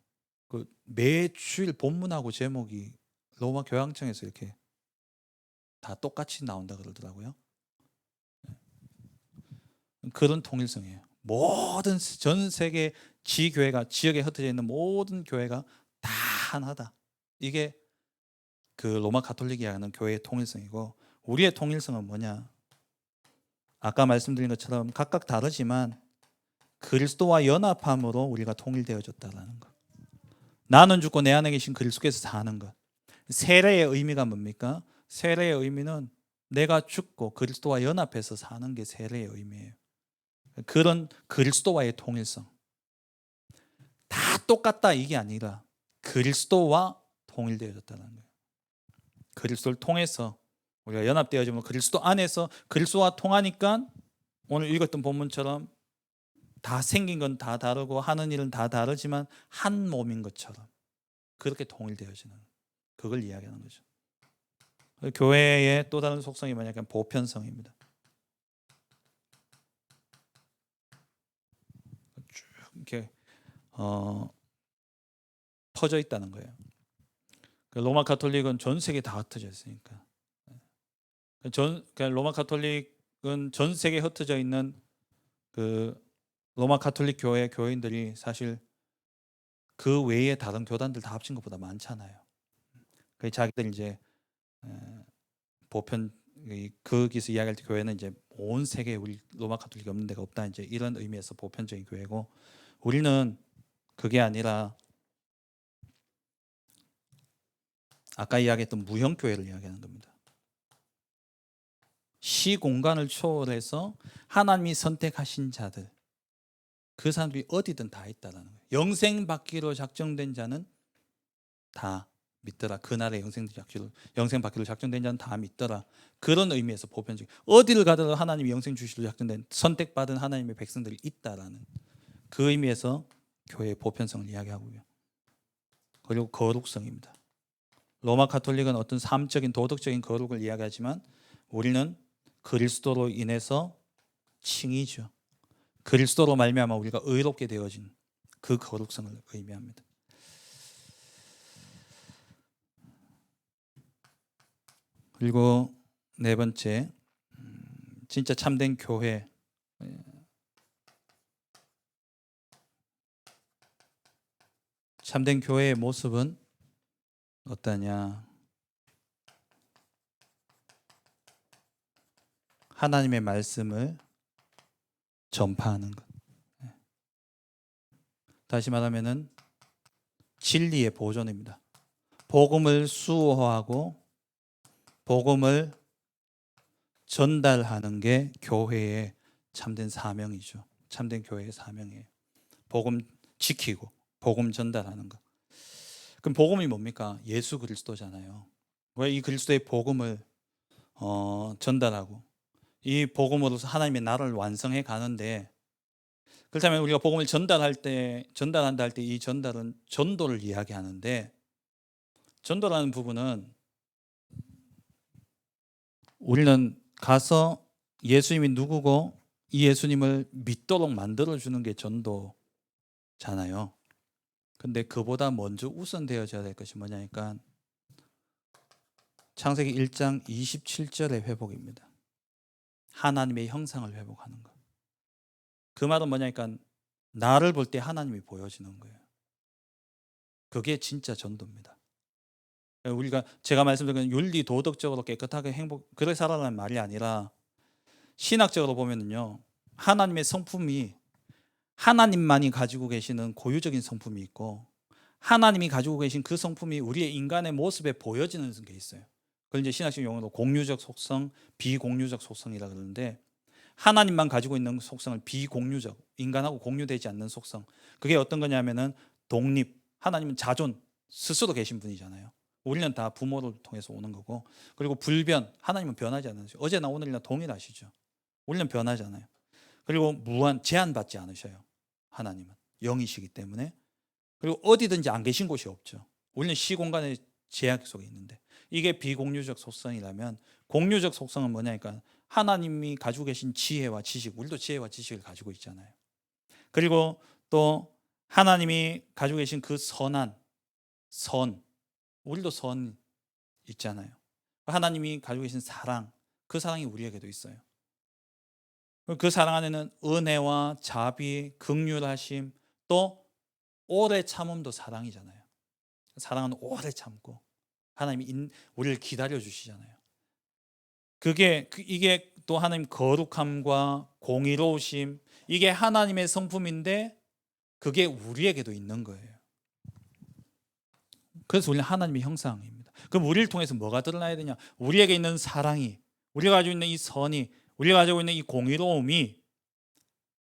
그 매주일 본문하고 제목이 로마 교황청에서 이렇게 다 똑같이 나온다 그러더라고요. 그런 통일성이에요. 모든 전 세계 지교회가 지역에 흩어져 있는 모든 교회가 다 하나다. 이게 그 로마 카톨릭이 하는 교회의 통일성이고, 우리의 통일성은 뭐냐? 아까 말씀드린 것처럼 각각 다르지만 그리스도와 연합함으로 우리가 통일되어졌다라는 것. 나는 죽고 내 안에 계신 그리스도께서 사는 것. 세례의 의미가 뭡니까? 세례의 의미는 내가 죽고 그리스도와 연합해서 사는 게 세례의 의미예요. 그런 그리스도와의 통일성. 다 똑같다 이게 아니라 그리스도와 통일되어졌다는 거예요. 그리스도를 통해서 우리가 연합되어지면 그리스도 안에서 그리스도와 통하니까 오늘 읽었던 본문처럼 다 생긴 건 다 다르고 하는 일은 다 다르지만 한 몸인 것처럼 그렇게 통일되어지는, 그걸 이야기하는 거죠. 교회의 또 다른 속성이 뭐냐면 보편성입니다. 쭉 이렇게 퍼져 있다는 거예요. 로마 카톨릭은 전 세계 다 흩어져 있으니까. 그러니까 로마 카톨릭은 전 세계에 흩어져 있는 그 로마 카톨릭 교회 교인들이 사실 그 외에 다른 교단들 다 합친 것보다 많잖아요. 그 자기들 이제 보편, 거기서 이야기할 때 교회는 이제 온 세계에 우리 로마 카톨릭이 없는 데가 없다, 이제 이런 의미에서 보편적인 교회고, 우리는 그게 아니라 아까 이야기했던 무형 교회를 이야기하는 겁니다. 시 공간을 초월해서 하나님이 선택하신 자들, 그 사람들이 어디든 다 있다라는 거예요. 영생 받기로 작정된 자는 다 믿더라. 그날에 영생 받기로 작정된 자는 다 믿더라. 그런 의미에서 보편적. 어디를 가더라도 하나님이 영생 주시기로 작정된 선택받은 하나님의 백성들이 있다라는 그 의미에서 교회의 보편성을 이야기하고요. 그리고 거룩성입니다. 로마 카톨릭은 어떤 삶적인 도덕적인 거룩을 이야기하지만 우리는 그리스도로 인해서 칭의죠. 그리스도로 말미암아 우리가 의롭게 되어진 그 거룩성을 의미합니다. 그리고 네 번째, 진짜 참된 교회. 참된 교회의 모습은 어떠냐? 하나님의 말씀을 전파하는 것. 다시 말하면은 진리의 보존입니다. 복음을 수호하고 복음을 전달하는 게 교회의 참된 사명이죠. 참된 교회의 사명이에요. 복음 지키고 복음 전달하는 것. 그럼 복음이 뭡니까? 예수 그리스도잖아요. 왜 이 그리스도의 복음을 전달하고 이 복음으로서 하나님의 나라를 완성해 가는데 그렇다면 우리가 복음을 전달한다 할 때 이 전달은 전도를 이야기하는데, 전도라는 부분은 우리는 가서 예수님이 누구고 이 예수님을 믿도록 만들어주는 게 전도잖아요. 근데 그보다 먼저 우선되어져야 될 것이 뭐냐니까 창세기 1장 27절의 회복입니다. 하나님의 형상을 회복하는 것. 그 말은 뭐냐니까 나를 볼 때 하나님이 보여지는 거예요. 그게 진짜 전도입니다. 우리가 제가 말씀드린 윤리 도덕적으로 깨끗하게 그렇게 살아라는 말이 아니라 신학적으로 보면은요, 하나님의 성품이 하나님만이 가지고 계시는 고유적인 성품이 있고 하나님이 가지고 계신 그 성품이 우리의 인간의 모습에 보여지는 게 있어요. 그걸 이제 신학적 용어로 공유적 속성, 비공유적 속성이라 그러는데, 하나님만 가지고 있는 속성을 비공유적, 인간하고 공유되지 않는 속성. 그게 어떤 거냐면은 독립, 하나님은 자존, 스스로 계신 분이잖아요. 우리는 다 부모를 통해서 오는 거고, 그리고 불변, 하나님은 변하지 않으시죠. 어제나 오늘이나 동일하시죠. 우리는 변하잖아요. 그리고 무한, 제한받지 않으셔요. 하나님은 영이시기 때문에. 그리고 어디든지 안 계신 곳이 없죠. 우리는 시공간의 제약 속에 있는데, 이게 비공유적 속성이라면 공유적 속성은 뭐냐니까 하나님이 가지고 계신 지혜와 지식, 우리도 지혜와 지식을 가지고 있잖아요. 그리고 또 하나님이 가지고 계신 그 선한 선, 우리도 선 있잖아요. 하나님이 가지고 계신 사랑, 그 사랑이 우리에게도 있어요. 그 사랑 안에는 은혜와 자비, 긍휼하심, 또 오래 참음도 사랑이잖아요. 사랑은 오래 참고 하나님이 우리를 기다려 주시잖아요. 이게 또 하나님 거룩함과 공의로우심, 이게 하나님의 성품인데 그게 우리에게도 있는 거예요. 그래서 우리는 하나님의 형상입니다. 그럼 우리를 통해서 뭐가 드러나야 되냐? 우리에게 있는 사랑이, 우리가 가지고 있는 이 선이, 우리가 가지고 있는 이 공의로움이,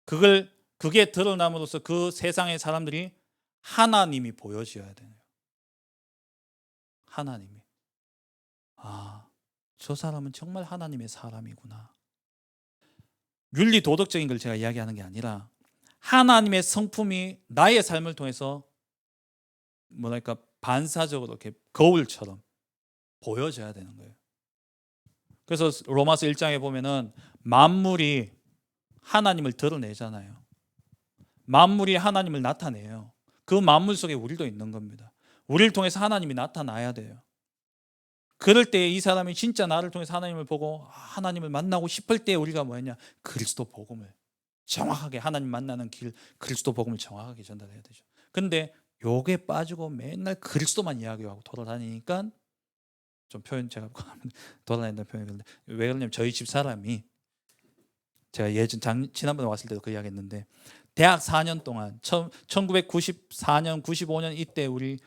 그게 드러남으로써 그 세상의 사람들이 하나님이 보여져야 돼요. 하나님이. 아, 저 사람은 정말 하나님의 사람이구나. 윤리 도덕적인 걸 제가 이야기하는 게 아니라 하나님의 성품이 나의 삶을 통해서 뭐랄까 반사적으로 이렇게 거울처럼 보여져야 되는 거예요. 그래서 로마서 1장에 보면은 만물이 하나님을 드러내잖아요. 만물이 하나님을 나타내요. 그 만물 속에 우리도 있는 겁니다. 우리를 통해서 하나님이 나타나야 돼요. 그럴 때 이 사람이 진짜 나를 통해서 하나님을 보고 하나님을 만나고 싶을 때 우리가 뭐였냐? 그리스도 복음을 정확하게, 하나님 만나는 길, 그리스도 복음을 정확하게 전달해야 되죠. 근데 요게 빠지고 맨날 그리스도만 이야기하고 돌아다니니까, 좀 표현 제가 돌아다닌다는 표현이 그런데 왜 그러냐면 저희 집 사람이, 제가 지난번에 왔을 때도 그 이야기 했는데, 대학 4년 동안 1994년 95년 이때 우리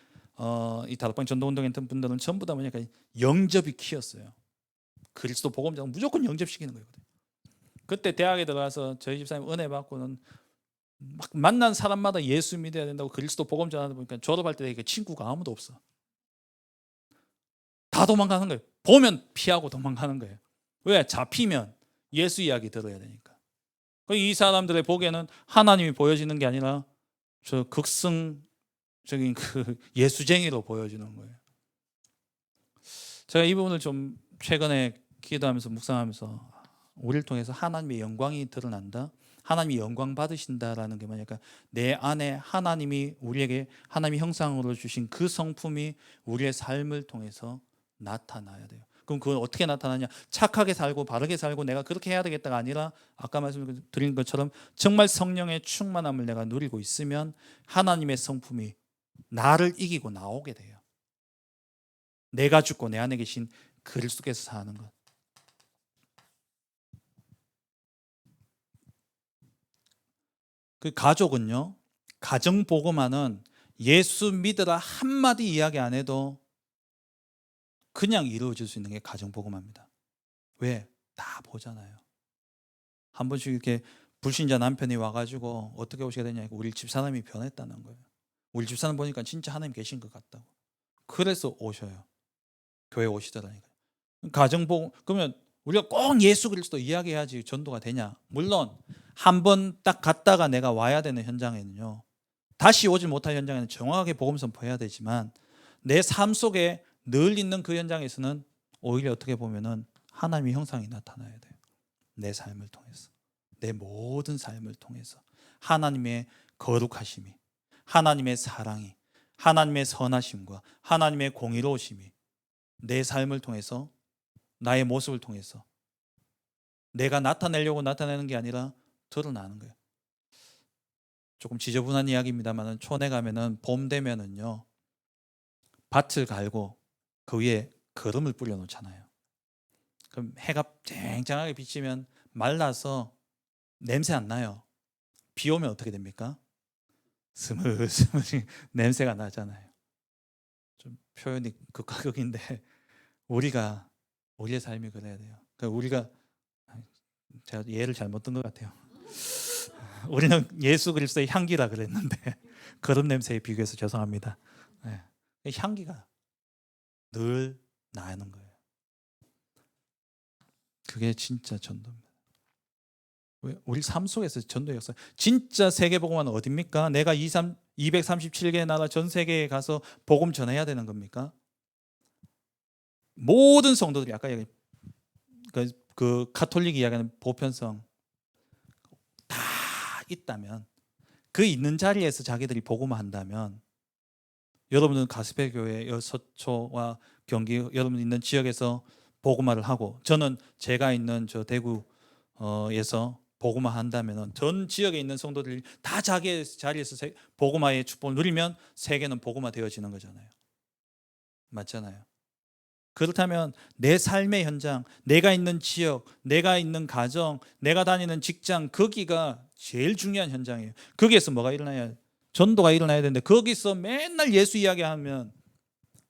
이 다락방 전도운동에 있던 분들은 전부 다 뭐냐니까 영접이 키였어요. 그리스도 복음자는 무조건 영접시키는 거거든요. 그때 대학에 들어가서 저희 집사님 은혜 받고는 막 만난 사람마다 예수 믿어야 된다고 그리스도 복음자 하다 보니까 졸업할 때 친구가 아무도 없어. 다 도망가는 거예요. 보면 피하고 도망가는 거예요. 왜? 잡히면 예수 이야기 들어야 되니까. 이 사람들의 보기에는 하나님이 보여지는 게 아니라 저 극성적인 그 예수쟁이로 보여지는 거예요. 제가 이 부분을 좀 최근에 기도하면서 묵상하면서 우리를 통해서 하나님의 영광이 드러난다, 하나님이 영광 받으신다라는 게 뭐냐니까 내 안에 하나님이 우리에게 하나님의 형상으로 주신 그 성품이 우리의 삶을 통해서 나타나야 돼요. 그럼 그건 어떻게 나타나냐? 착하게 살고 바르게 살고 내가 그렇게 해야 되겠다가 아니라 아까 말씀드린 것처럼 정말 성령의 충만함을 내가 누리고 있으면 하나님의 성품이 나를 이기고 나오게 돼요. 내가 죽고 내 안에 계신 그리스도께서 사는 것. 그 가족은요, 가정복음화는 예수 믿으라 한마디 이야기 안 해도 그냥 이루어질 수 있는 게 가정복음화입니다. 왜? 다 보잖아요. 한 번씩 이렇게 불신자 남편이 와가지고 어떻게 오시게 되냐, 우리 집사람이 변했다는 거예요. 우리 집사람 보니까 진짜 하나님 계신 것 같다고. 그래서 오셔요. 교회 오시더라니까요. 가정복음, 그러면 우리가 꼭 예수 그리스도 이야기해야지 전도가 되냐? 물론 한 번 딱 갔다가 내가 와야 되는 현장에는요, 다시 오지 못할 현장에는 정확하게 복음 선포해야 되지만, 내 삶 속에 늘 있는 그 현장에서는 오히려 어떻게 보면은 하나님의 형상이 나타나야 돼요. 내 삶을 통해서, 내 모든 삶을 통해서 하나님의 거룩하심이, 하나님의 사랑이, 하나님의 선하심과 하나님의 공의로우심이 내 삶을 통해서, 나의 모습을 통해서 내가 나타내려고 나타내는 게 아니라 드러나는 거예요. 조금 지저분한 이야기입니다만, 촌에 가면은 봄 되면은요, 밭을 갈고 그 위에 거름을 뿌려 놓잖아요. 그럼 해가 쨍쨍하게 비치면 말라서 냄새 안 나요. 비 오면 어떻게 됩니까? 스물스물 냄새가 나잖아요. 좀 표현이 극과 극인데, 우리의 삶이 그래야 돼요. 그러니까 우리가, 제가 예를 잘못 든 것 같아요. 우리는 예수 그리스도의 향기라 그랬는데 거름 냄새에 비교해서 죄송합니다. 네. 향기가 늘 나는 거예요. 그게 진짜 전도입니다. 우리 삶 속에서 전도 역사, 진짜 세계복음화는 어딥니까? 내가 237개의 나라 전 세계에 가서 복음 전해야 되는 겁니까? 모든 성도들이, 아까 얘기 그 카톨릭이 이야기하는 보편성 다 있다면, 그 있는 자리에서 자기들이 복음화한다면, 여러분은 가스펠 교회 서초와 경기 여러분 있는 지역에서 복음화를 하고, 저는 제가 있는 저 대구에서 복음화 한다면 전 지역에 있는 성도들이 다 자기 자리에서 복음화의 축복을 누리면 세계는 복음화 되어지는 거잖아요. 맞잖아요. 그렇다면 내 삶의 현장, 내가 있는 지역, 내가 있는 가정, 내가 다니는 직장, 거기가 제일 중요한 현장이에요. 거기에서 뭐가 일어나야, 전도가 일어나야 되는데, 거기서 맨날 예수 이야기하면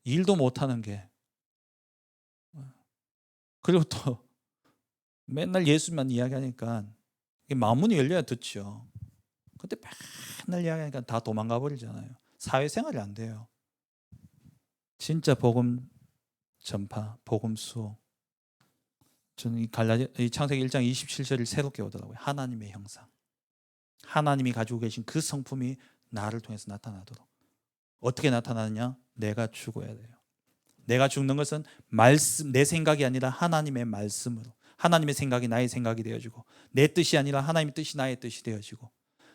일도 못하는 게, 그리고 또 맨날 예수만 이야기하니까 마음문이 열려야 듣죠. 근데 맨날 이야기하니까 다 도망가 버리잖아요. 사회생활이 안 돼요. 진짜 복음 전파, 복음 수호. 저는 이 창세기 1장 27절을 새롭게 오더라고요. 하나님의 형상, 하나님이 가지고 계신 그 성품이 나를 통해서 나타나도록. 어떻게 나타나느냐? 내가 죽어야 돼요. 내가 죽는 것은 말씀, 내 생각이 아니라 하나님의 말씀으로, 하나님의 생각이 나의 생각이 되어지고, 내 뜻이 아니라 하나님의 뜻이 나의 뜻이 되어지고,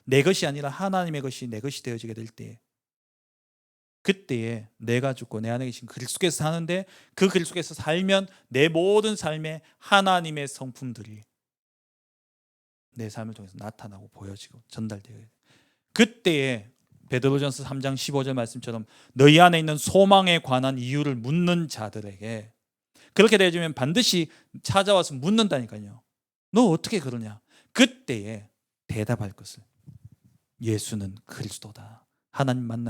내 것이 아니라 하나님의 것이 내 것이 되어지게 될 때, 그때에 내가 죽고 내 안에 계신 그리스도께서 사는데, 그 그리스도께서 살면 내 모든 삶에 하나님의 성품들이 내 삶을 통해서 나타나고 보여지고 전달되어야 돼요. 그때에 베드로전서 3장 15절 말씀처럼 너희 안에 있는 소망에 관한 이유를 묻는 자들에게, 그렇게 되어지면 반드시 찾아와서 묻는다니까요. 너 어떻게 그러냐? 그때에 대답할 것을, 예수는 그리스도다. 하나님만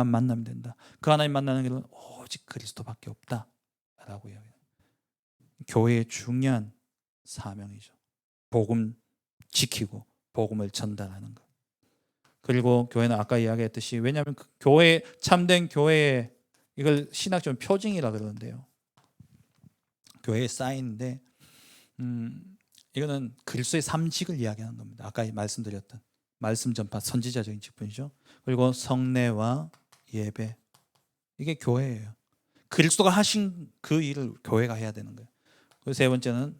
만나면 된다. 그 하나님 만나는 길은 오직 그리스도밖에 없다 라고 이야기해요. 교회의 중요한 사명이죠. 복음 지키고 복음을 전달하는 것. 그리고 교회는 아까 이야기했듯이, 왜냐하면 그 교회, 참된 교회에, 이걸 신학적인 표징이라 그러는데요, 교회의 사인인데, 이거는 그리스도의 삼직을 이야기하는 겁니다. 아까 말씀드렸던 말씀 전파, 선지자적인 직분이죠. 그리고 성례와 예배, 이게 교회예요. 그리스도가 하신 그 일을 교회가 해야 되는 거예요. 그리고 세 번째는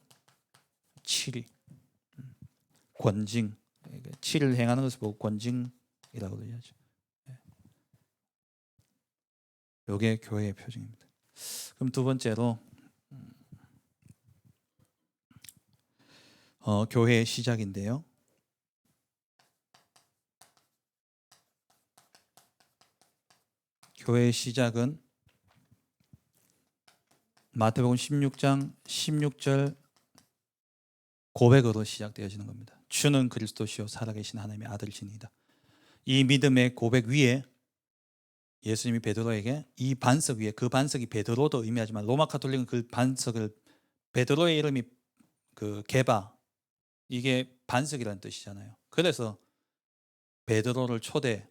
치리, 권징, 치를 행하는 것을 보고 권징이라고 그러죠. 이게 교회의 표징입니다. 그럼 두 번째로 교회의 시작인데요, 교회의 시작은 마태복음 16장 16절 고백으로 시작되어지는 겁니다. 주는 그리스도시요 살아계신 하나님의 아들이시니이다. 이 믿음의 고백 위에 예수님이 베드로에게 이 반석 위에, 그 반석이 베드로도 의미하지만 로마 카톨릭은 그 반석을, 베드로의 이름이 그 게바, 이게 반석이라는 뜻이잖아요. 그래서 베드로를 초대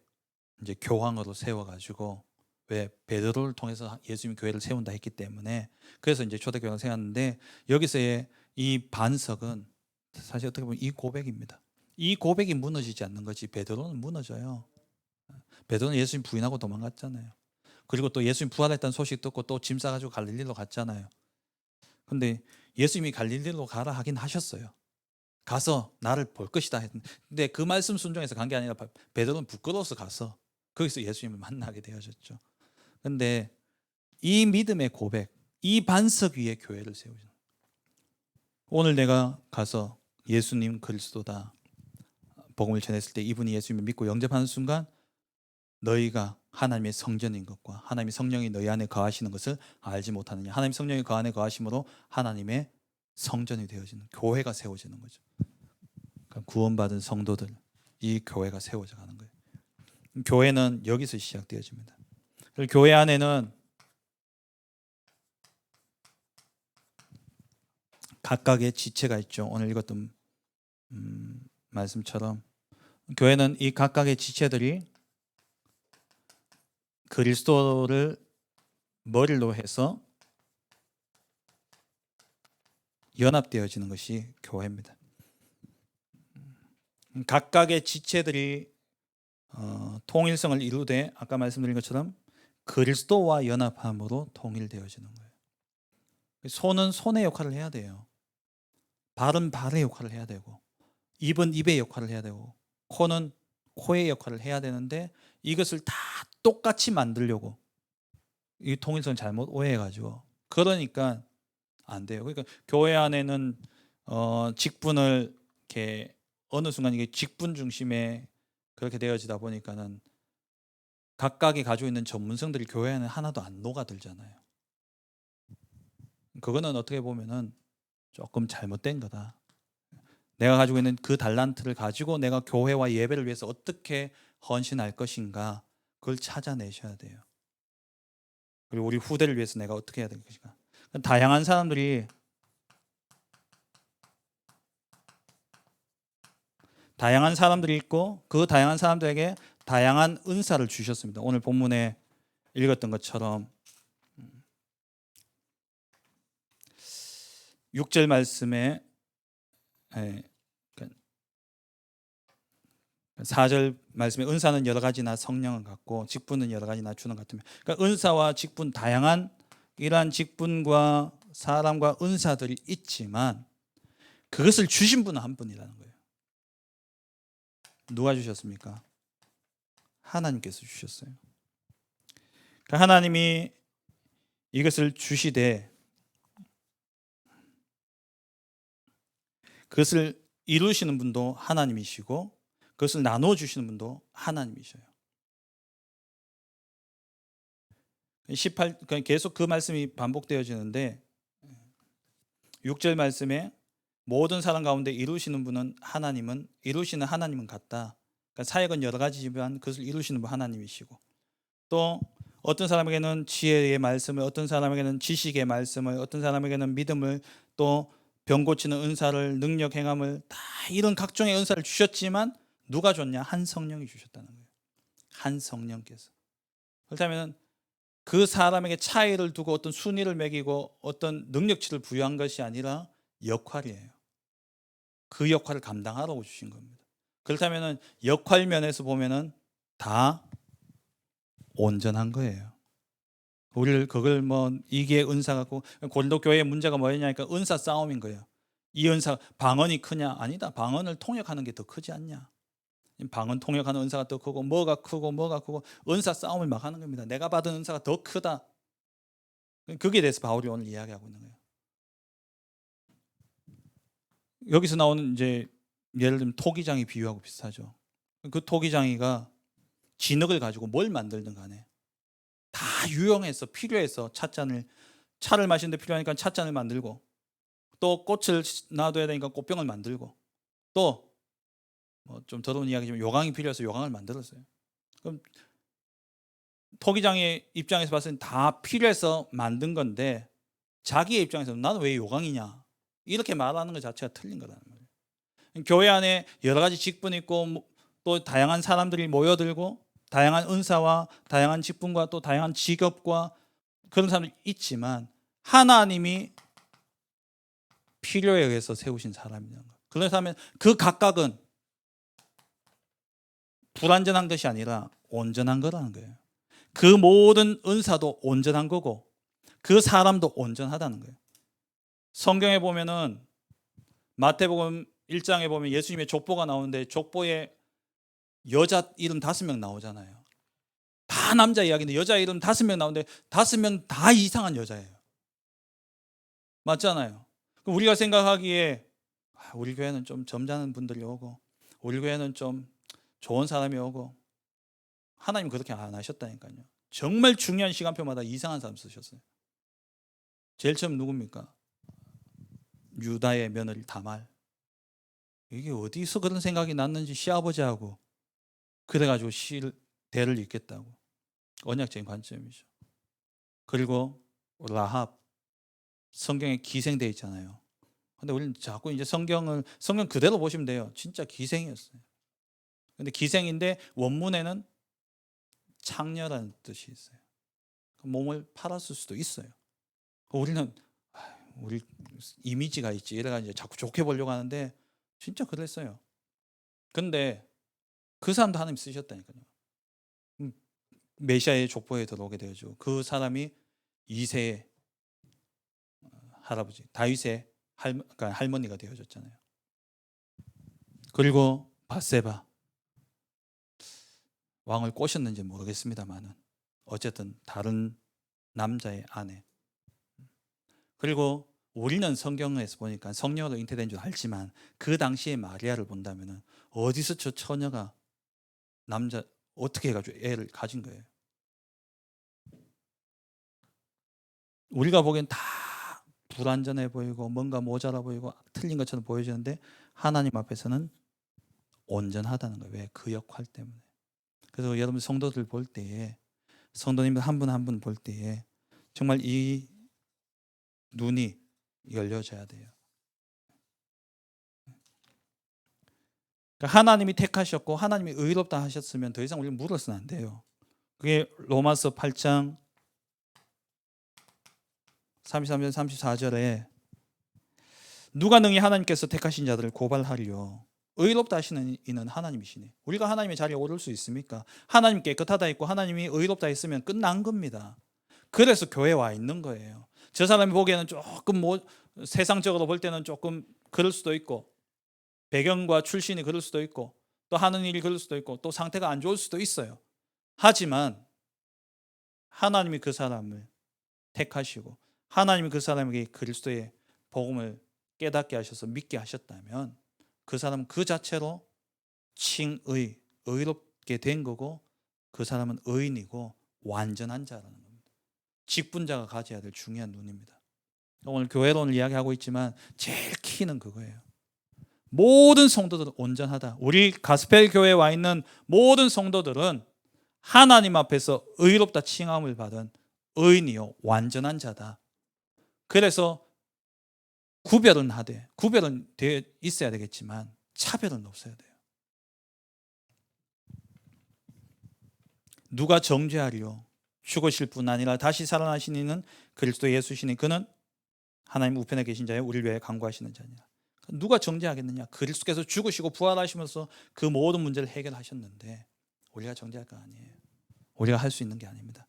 이제 교황으로 세워가지고, 왜 베드로를 통해서 예수님이 교회를 세운다 했기 때문에, 그래서 이제 초대 교황을 세웠는데, 여기서의 이 반석은 사실 어떻게 보면 이 고백입니다. 이 고백이 무너지지 않는 거지 베드로는 무너져요. 베드로는 예수님 부인하고 도망갔잖아요. 그리고 또 예수님 부활했다는 소식 듣고 또 짐 싸가지고 갈릴리로 갔잖아요. 근데 예수님이 갈릴리로 가라 하긴 하셨어요. 가서 나를 볼 것이다 했는데 근데 그 말씀 순종해서 간 게 아니라 베드로는 부끄러워서 가서 거기서 예수님을 만나게 되어졌죠. 근데 이 믿음의 고백, 이 반석 위에 교회를 세우죠. 오늘 내가 가서 예수님 그리스도다 복음을 전했을 때 이분이 예수님을 믿고 영접하는 순간 너희가 하나님의 성전인 것과 하나님의 성령이 너희 안에 거하시는 것을 알지 못하느냐. 하나님의 성령이 그 안에 거하심으로 하나님의 성전이 되어지는 교회가 세워지는 거죠. 그러니까 구원받은 성도들 이 교회가 세워져 가는 거예요. 교회는 여기서 시작되어집니다. 교회 안에는 각각의 지체가 있죠. 오늘 읽었던 말씀처럼 교회는 이 각각의 지체들이 그리스도를 머리로 해서 연합되어지는 것이 교회입니다. 각각의 지체들이 통일성을 이루되 아까 말씀드린 것처럼 그리스도와 연합함으로 통일되어지는 거예요. 손은 손의 역할을 해야 돼요. 발은 발의 역할을 해야 되고 입은 입의 역할을 해야 되고 코는 코의 역할을 해야 되는데 이것을 다 똑같이 만들려고 이 통일성 잘못 오해해가지고 그러니까 안 돼요. 그러니까 교회 안에는 직분을 이렇게 어느 순간 이게 직분 중심에 그렇게 되어지다 보니까는 각각이 가지고 있는 전문성들이 교회 안에 하나도 안 녹아들잖아요. 그거는 어떻게 보면은 조금 잘못된 거다. 내가 가지고 있는 그 달란트를 가지고 내가 교회와 예배를 위해서 어떻게 헌신할 것인가 그걸 찾아내셔야 돼요. 그리고 우리 후대를 위해서 내가 어떻게 해야 될 것인가. 다양한 사람들이 있고 그 다양한 사람들에게 다양한 은사를 주셨습니다. 오늘 본문에 읽었던 것처럼 6절 말씀에 4절 말씀에 은사는 여러 가지나 성령은 같고 직분은 여러 가지나 주는 같으며 그러니까 은사와 직분 다양한 이러한 직분과 사람과 은사들이 있지만 그것을 주신 분은 한 분이라는 거예요. 누가 주셨습니까? 하나님께서 주셨어요. 그러니까 하나님이 이것을 주시되 그것을 이루시는 분도 하나님이시고 그것을 나누어 주시는 분도 하나님이셔요. 18 계속 그 말씀이 반복되어지는데 6절 말씀에 모든 사람 가운데 이루시는 분은 하나님은 이루시는 하나님은 같다. 그러니까 사역은 여러 가지지만 그것을 이루시는 분 하나님이시고 또 어떤 사람에게는 지혜의 말씀을 어떤 사람에게는 지식의 말씀을 어떤 사람에게는 믿음을 또 병 고치는 은사를 능력 행함을 다 이런 각종의 은사를 주셨지만 누가 줬냐? 한 성령이 주셨다는 거예요. 한 성령께서. 그렇다면 그 사람에게 차이를 두고 어떤 순위를 매기고 어떤 능력치를 부여한 것이 아니라 역할이에요. 그 역할을 감당하라고 주신 겁니다. 그렇다면 역할 면에서 보면은 다 온전한 거예요. 우리를 그걸 이게 은사 갖고 고린도 교회의 문제가 뭐였냐니까 은사 싸움인 거예요. 이 은사 방언이 크냐? 아니다. 방언을 통역하는 게 더 크지 않냐? 방언 통역하는 은사가 더 크고 뭐가 크고 은사 싸움을 막 하는 겁니다. 내가 받은 은사가 더 크다. 거기에 대해서 바울이 오늘 이야기하고 있는 거예요. 여기서 나오는 이제 예를 들면 토기장이 비유하고 비슷하죠. 그 토기장이가 진흙을 가지고 뭘 만들든 간에 다 유용해서 필요해서 차를 마시는데 필요하니까 찻잔을 만들고 또 꽃을 놔둬야 되니까 꽃병을 만들고 또 좀 더러운 이야기지만 요강이 필요해서 요강을 만들었어요. 그럼 토기장의 입장에서 봤을 때 다 필요해서 만든 건데 자기의 입장에서는 나는 왜 요강이냐 이렇게 말하는 것 자체가 틀린 거라는 거예요. 교회 안에 여러 가지 직분이 있고 또 다양한 사람들이 모여들고 다양한 은사와 다양한 직분과 또 다양한 직업과 그런 사람들이 있지만 하나님이 필요에 의해서 세우신 사람이라는 거예요. 그렇다면 그 각각은 불완전한 것이 아니라 온전한 거라는 거예요. 그 모든 은사도 온전한 거고 그 사람도 온전하다는 거예요. 성경에 보면은 마태복음 1장에 보면 예수님의 족보가 나오는데 족보에 여자 이름 5명 나오잖아요. 다 남자 이야기인데 여자 이름 5명 나오는데 5명 다 이상한 여자예요. 맞잖아요. 그럼 우리가 생각하기에 우리 교회는 좀 점잖은 분들이 오고 우리 교회는 좀 좋은 사람이 오고, 하나님 그렇게 안 하셨다니까요. 정말 중요한 시간표마다 이상한 사람 쓰셨어요. 제일 처음 누굽니까? 유다의 며느리 다말. 이게 어디서 그런 생각이 났는지 시아버지하고 그래가지고 대를 잇겠다고. 언약적인 관점이죠. 그리고 라합, 성경에 기생되어 있잖아요. 근데 우리는 자꾸 이제 성경 그대로 보시면 돼요. 진짜 기생이었어요. 근데 기생인데 원문에는 창녀라는 뜻이 있어요. 몸을 팔았을 수도 있어요. 우리는 우리 이미지가 있지 이래가 이제 자꾸 좋게 보려고 하는데 진짜 그랬어요. 근데 그 사람도 하나님 쓰셨다니까요. 메시아의 족보에 들어오게 되죠. 그 사람이 이세의 할아버지 다윗의 그러니까 할머니가 되어졌잖아요. 그리고 밧세바, 왕을 꼬셨는지 모르겠습니다만은 어쨌든 다른 남자의 아내. 그리고 우리는 성경에서 보니까 성령으로 잉태된 줄 알지만 그 당시에 마리아를 본다면은 어디서 저 처녀가 남자 어떻게 해가지고 애를 가진 거예요. 우리가 보기엔 다 불완전해 보이고 뭔가 모자라 보이고 틀린 것처럼 보여지는데 하나님 앞에서는 온전하다는 거예요. 왜? 그 역할 때문에. 그래서 여러분 성도들 볼 때에, 성도님들 한 분 한 분 볼 때에 정말 이 눈이 열려져야 돼요. 그러니까 하나님이 택하셨고 하나님이 의롭다 하셨으면 더 이상 우리는 물어서는 안 돼요. 그게 로마서 8장 33절 34절에 누가 능히 하나님께서 택하신 자들을 고발하리요. 의롭다 하시는 이는 하나님이시네. 우리가 하나님의 자리에 오를 수 있습니까? 하나님 깨끗하다 했고 하나님이 의롭다 했으면 끝난 겁니다. 그래서 교회에 와 있는 거예요. 저 사람이 보기에는 조금 세상적으로 볼 때는 조금 그럴 수도 있고 배경과 출신이 그럴 수도 있고 또 하는 일이 그럴 수도 있고 또 상태가 안 좋을 수도 있어요. 하지만 하나님이 그 사람을 택하시고 하나님이 그 사람에게 그리스도의 복음을 깨닫게 하셔서 믿게 하셨다면 그 사람은 그 자체로 의롭게 된 거고 그 사람은 의인이고 완전한 자라는 겁니다. 직분자가 가져야 될 중요한 눈입니다. 오늘 교회론을 이야기하고 있지만 제일 키는 그거예요. 모든 성도들은 온전하다. 우리 가스펠 교회에 와 있는 모든 성도들은 하나님 앞에서 의롭다 칭함을 받은 의인이요 완전한 자다. 그래서 구별은 되어 있어야 되겠지만 차별은 없어야 돼요. 누가 정죄하리요? 죽으실 뿐 아니라 다시 살아나신 이는 그리스도 예수시니 그는 하나님 우편에 계신 자여 우리를 위해 간구하시는 자니라. 누가 정죄하겠느냐? 그리스도께서 죽으시고 부활하시면서 그 모든 문제를 해결하셨는데 우리가 정죄할 거 아니에요. 우리가 할 수 있는 게 아닙니다.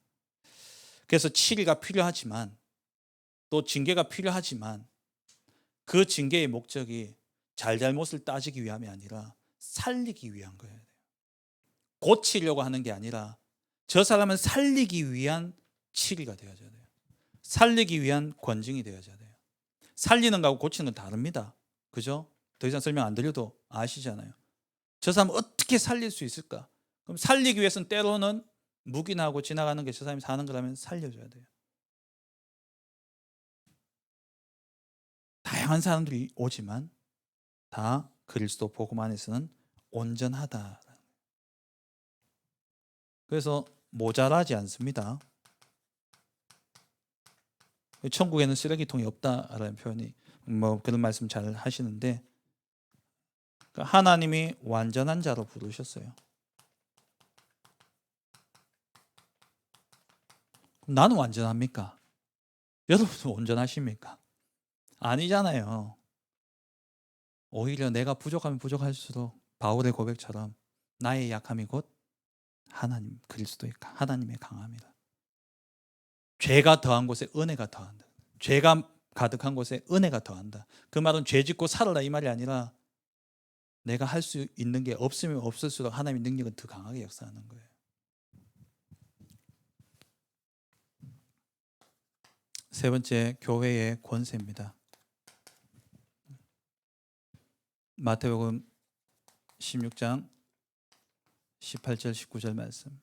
그래서 치리가 필요하지만 또 징계가 필요하지만 그 징계의 목적이 잘잘못을 따지기 위함이 아니라 살리기 위한 거예요. 고치려고 하는 게 아니라 저 사람은 살리기 위한 치리가 되어져야 돼요. 살리기 위한 권징이 되어져야 돼요. 살리는 거하고 고치는 건 다릅니다. 그죠? 더 이상 설명 안 드려도 아시잖아요. 저 사람은 어떻게 살릴 수 있을까? 그럼 살리기 위해서는 때로는 묵인하고 지나가는 게 저 사람이 사는 거라면 살려줘야 돼요. 다양한 사람들이 오지만 다 그리스도 복음 안에서는 온전하다. 그래서 모자라지 않습니다. 천국에는 쓰레기통이 없다라는 표현이 그런 말씀 잘 하시는데 하나님이 완전한 자로 부르셨어요. 나는 완전합니까? 여러분은 온전하십니까? 아니잖아요. 오히려 내가 부족하면 부족할수록 바울의 고백처럼 나의 약함이 곧 하나님 그리스도의 하나님의 강함이다. 죄가 더한 곳에 은혜가 더한다. 죄가 가득한 곳에 은혜가 더한다. 그 말은 죄 짓고 살아라 이 말이 아니라 내가 할 수 있는 게 없으면 없을수록 하나님의 능력은 더 강하게 역사하는 거예요. 세 번째, 교회의 권세입니다. 마태복음 16장 18절 19절 말씀.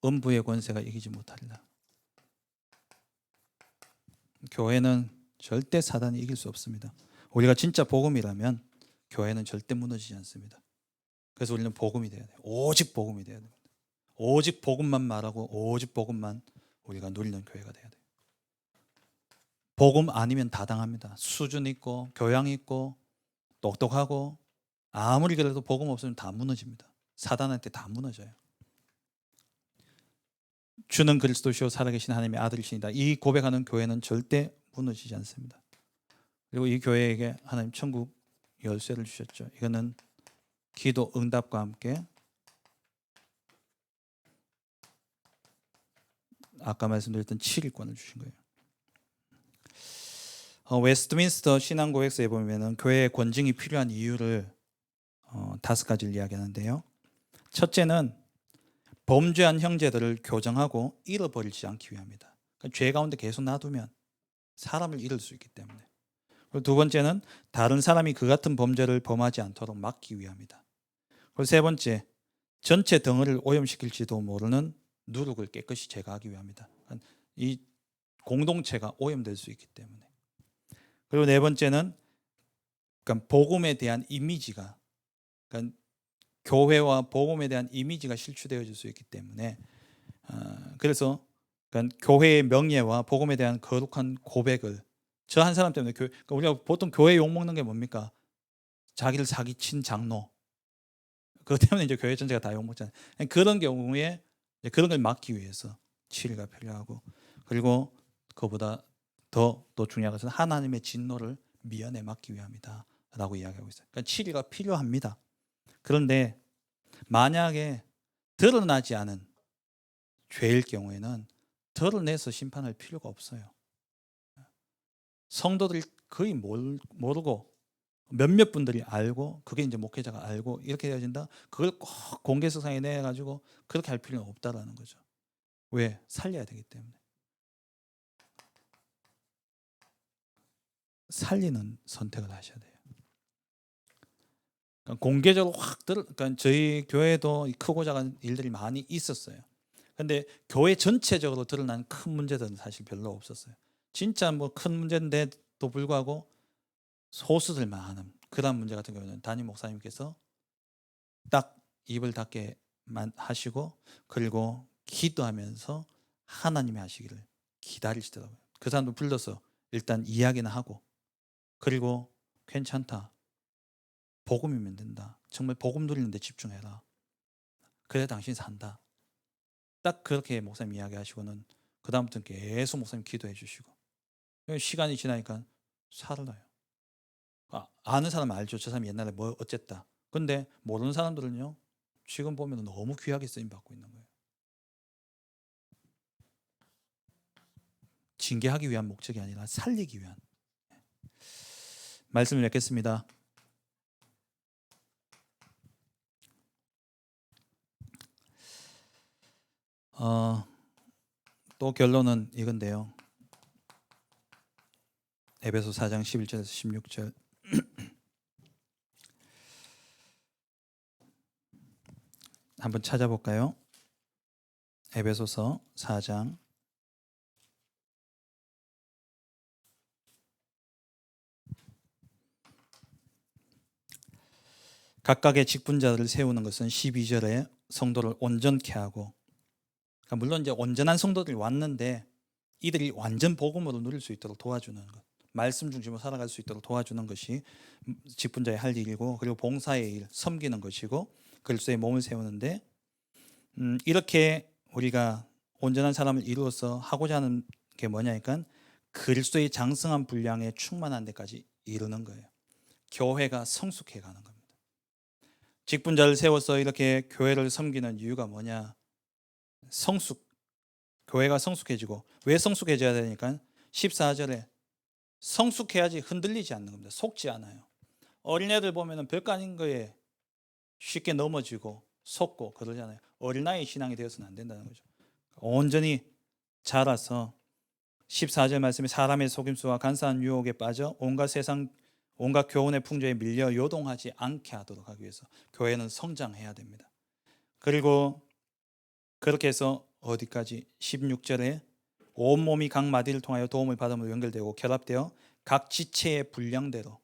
음부의 권세가 이기지 못하리라. 교회는 절대 사단이 이길 수 없습니다. 우리가 진짜 복음이라면 교회는 절대 무너지지 않습니다. 그래서 우리는 복음이 돼야 돼요. 오직 복음이 돼야 됩니다. 오직 복음만 말하고 오직 복음만 우리가 누리는 교회가 돼야 돼요. 복음 아니면 다당합니다. 수준 있고 교양 있고 똑똑하고 아무리 그래도 복음 없으면 다 무너집니다. 사단한테 다 무너져요. 주는 그리스도시요 살아계신 하나님의 아들이시니다. 이 고백하는 교회는 절대 무너지지 않습니다. 그리고 이 교회에게 하나님 천국 열쇠를 주셨죠. 이거는 기도 응답과 함께 아까 말씀드렸던 7일권을 주신 거예요. 웨스트민스터 신앙고백서에 보면은 교회의 권징이 필요한 이유를 5가지를 이야기하는데요. 첫째는 범죄한 형제들을 교정하고 잃어버리지 않기 위함이다. 그러니까 죄 가운데 계속 놔두면 사람을 잃을 수 있기 때문에. 그리고 두 번째는 다른 사람이 그 같은 범죄를 범하지 않도록 막기 위함이다. 그리고 세 번째, 전체 덩어리를 오염시킬지도 모르는 누룩을 깨끗이 제거하기 위함이다. 그러니까 이 공동체가 오염될 수 있기 때문에. 그리고 네 번째는 그러니까 복음에 대한 이미지가 그러니까 교회와 복음에 대한 이미지가 실추되어질 수 있기 때문에 그래서 그러니까 교회의 명예와 복음에 대한 거룩한 고백을 저 한 사람 때문에 그러니까 우리가 보통 교회 욕먹는 게 뭡니까? 자기를 사기친 장로 그것 때문에 이제 교회 전체가 다 욕먹잖아요. 그런 경우에 그런 걸 막기 위해서 치리가 필요하고 그리고 그보다 더 중요한 것은 하나님의 진노를 미연에 막기 위함이다 라고 이야기하고 있어요. 그러니까 치리가 필요합니다. 그런데 만약에 드러나지 않은 죄일 경우에는 드러내서 심판할 필요가 없어요. 성도들이 거의 모르고 몇몇 분들이 알고 그게 이제 목회자가 알고 이렇게 되어진다. 그걸 꼭 공개석상에 내가지고 그렇게 할 필요는 없다라는 거죠. 왜? 살려야 되기 때문에. 살리는 선택을 하셔야 돼요. 그러니까 공개적으로 그러니까 저희 교회도 크고 작은 일들이 많이 있었어요. 근데 교회 전체적으로 드러난 큰 문제들은 사실 별로 없었어요. 진짜 뭐 큰 문제인데도 불구하고 소수들만 하는 그런 문제 같은 경우는 담임 목사님께서 딱 입을 닫게만 하시고 그리고 기도하면서 하나님이 하시기를 기다리시더라고요. 그 사람도 불러서 일단 이야기는 하고 그리고 괜찮다. 복음이면 된다. 정말 복음 누리는 데 집중해라. 그래 당신 산다. 딱 그렇게 목사님 이야기하시고는 그 다음부터는 계속 목사님 기도해 주시고 시간이 지나니까 살아나요. 아는 사람은 알죠. 저 사람이 옛날에 뭐 어쨌다. 근데 모르는 사람들은요. 지금 보면 너무 귀하게 쓰임받고 있는 거예요. 징계하기 위한 목적이 아니라 살리기 위한. 말씀을 맺겠습니다. 또 결론은 이건데요. 에베소 4장 11절에서 16절 한번 찾아볼까요? 에베소서 4장 각각의 직분자들을 세우는 것은 12절에 성도를 온전케 하고 그러니까 물론 이제 온전한 성도들이 왔는데 이들이 완전 복음으로 누릴 수 있도록 도와주는 것 말씀 중심으로 살아갈 수 있도록 도와주는 것이 직분자의 할 일이고 그리고 봉사의 일, 섬기는 것이고 그리스도의 몸을 세우는데 이렇게 우리가 온전한 사람을 이루어서 하고자 하는 게 뭐냐니까 그리스도의 장성한 분량에 충만한 데까지 이르는 거예요. 교회가 성숙해 가는 겁니다. 직분자를 세워서 이렇게 교회를 섬기는 이유가 뭐냐? 교회가 성숙해지고, 왜 성숙해져야 되니까 14절에 성숙해야지 흔들리지 않는 겁니다. 속지 않아요. 어린애들 보면은 별거 아닌 거에 쉽게 넘어지고 속고 그러잖아요. 어린아이 신앙이 되어서는 안 된다는 거죠. 온전히 자라서 14절 말씀에 사람의 속임수와 간사한 유혹에 빠져 온갖 교훈의 풍조에 밀려 요동하지 않게 하도록 하기 위해서 교회는 성장해야 됩니다. 그리고 그렇게 해서 어디까지? 16절에 온몸이 각 마디를 통하여 도움을 받음으로 연결되고 결합되어 각 지체의 분량대로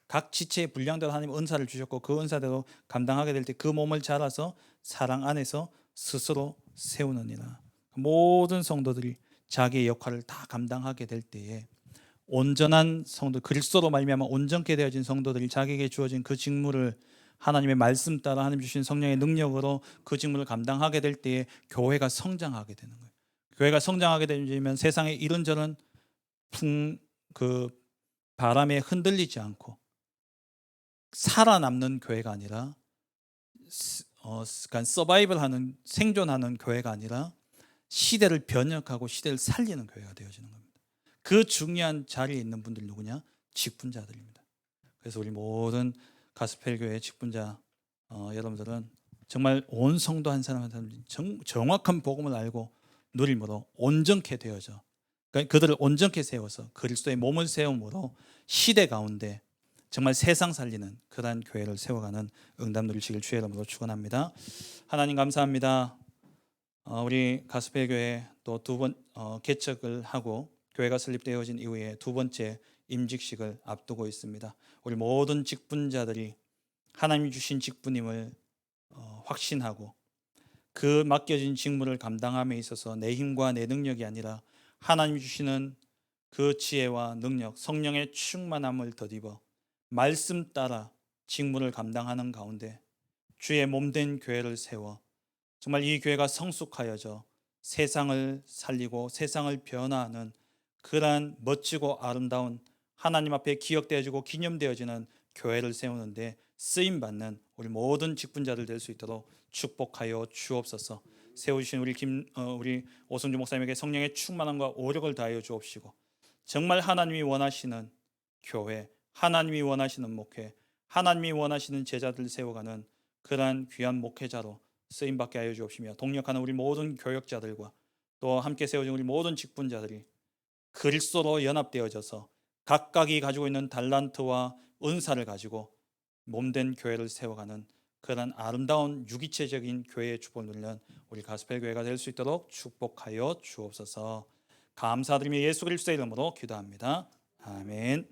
하나님 은사를 주셨고 그 은사대로 감당하게 될 때 그 몸을 자라서 사랑 안에서 스스로 세우느니라. 모든 성도들이 자기의 역할을 다 감당하게 될 때에 온전한 성도, 그리스도로 말미암아 온전케 되어진 성도들이 자기에게 주어진 그 직무를 하나님의 말씀 따라 하나님 주신 성령의 능력으로 그 직무를 감당하게 될 때에 교회가 성장하게 되는 거예요. 교회가 성장하게 되면 세상의 이런저런 그 바람에 흔들리지 않고 살아남는 교회가 아니라 서바이벌하는, 생존하는 교회가 아니라 시대를 변혁하고 시대를 살리는 교회가 되어지는 겁니다. 그 중요한 자리에 있는 분들이 누구냐? 직분자들입니다. 그래서 우리 모든 가스펠 교회 직분자 여러분들은 정말 온 성도 한 사람 한 사람 정확한 복음을 알고 누림으로 온전케 되어져, 그러니까 그들을 온전케 세워서 그리스도의 몸을 세움으로 시대 가운데 정말 세상 살리는 그러한 교회를 세워가는 응답 누리시길 주의 이름으로 축원합니다. 하나님 감사합니다. 우리 가스펠 교회 또 두 번 개척을 하고 교회가 설립되어진 이후에 두 번째 임직식을 앞두고 있습니다. 우리 모든 직분자들이 하나님이 주신 직분임을 확신하고 그 맡겨진 직무를 감당함에 있어서 내 힘과 내 능력이 아니라 하나님이 주시는 그 지혜와 능력, 성령의 충만함을 덧입어 말씀 따라 직무를 감당하는 가운데 주의 몸된 교회를 세워 정말 이 교회가 성숙하여져 세상을 살리고 세상을 변화하는 그러한 멋지고 아름다운 하나님 앞에 기억되어지고 기념되어지는 교회를 세우는데 쓰임받는 우리 모든 직분자들 될 수 있도록 축복하여 주옵소서. 세우신 우리 오성주 목사님에게 성령의 충만함과 오력을 다하여 주옵시고 정말 하나님이 원하시는 교회, 하나님이 원하시는 목회, 하나님이 원하시는 제자들 세워가는 그러한 귀한 목회자로 쓰임받게 하여 주옵시며 동력하는 우리 모든 교역자들과 또 함께 세워진 우리 모든 직분자들이 그리스도로 연합되어져서 각각이 가지고 있는 달란트와 은사를 가지고 몸된 교회를 세워가는 그런 아름다운 유기체적인 교회의 축복을 누리는 우리 가스펠 교회가 될 수 있도록 축복하여 주옵소서. 감사드리며 예수 그리스도의 이름으로 기도합니다. 아멘.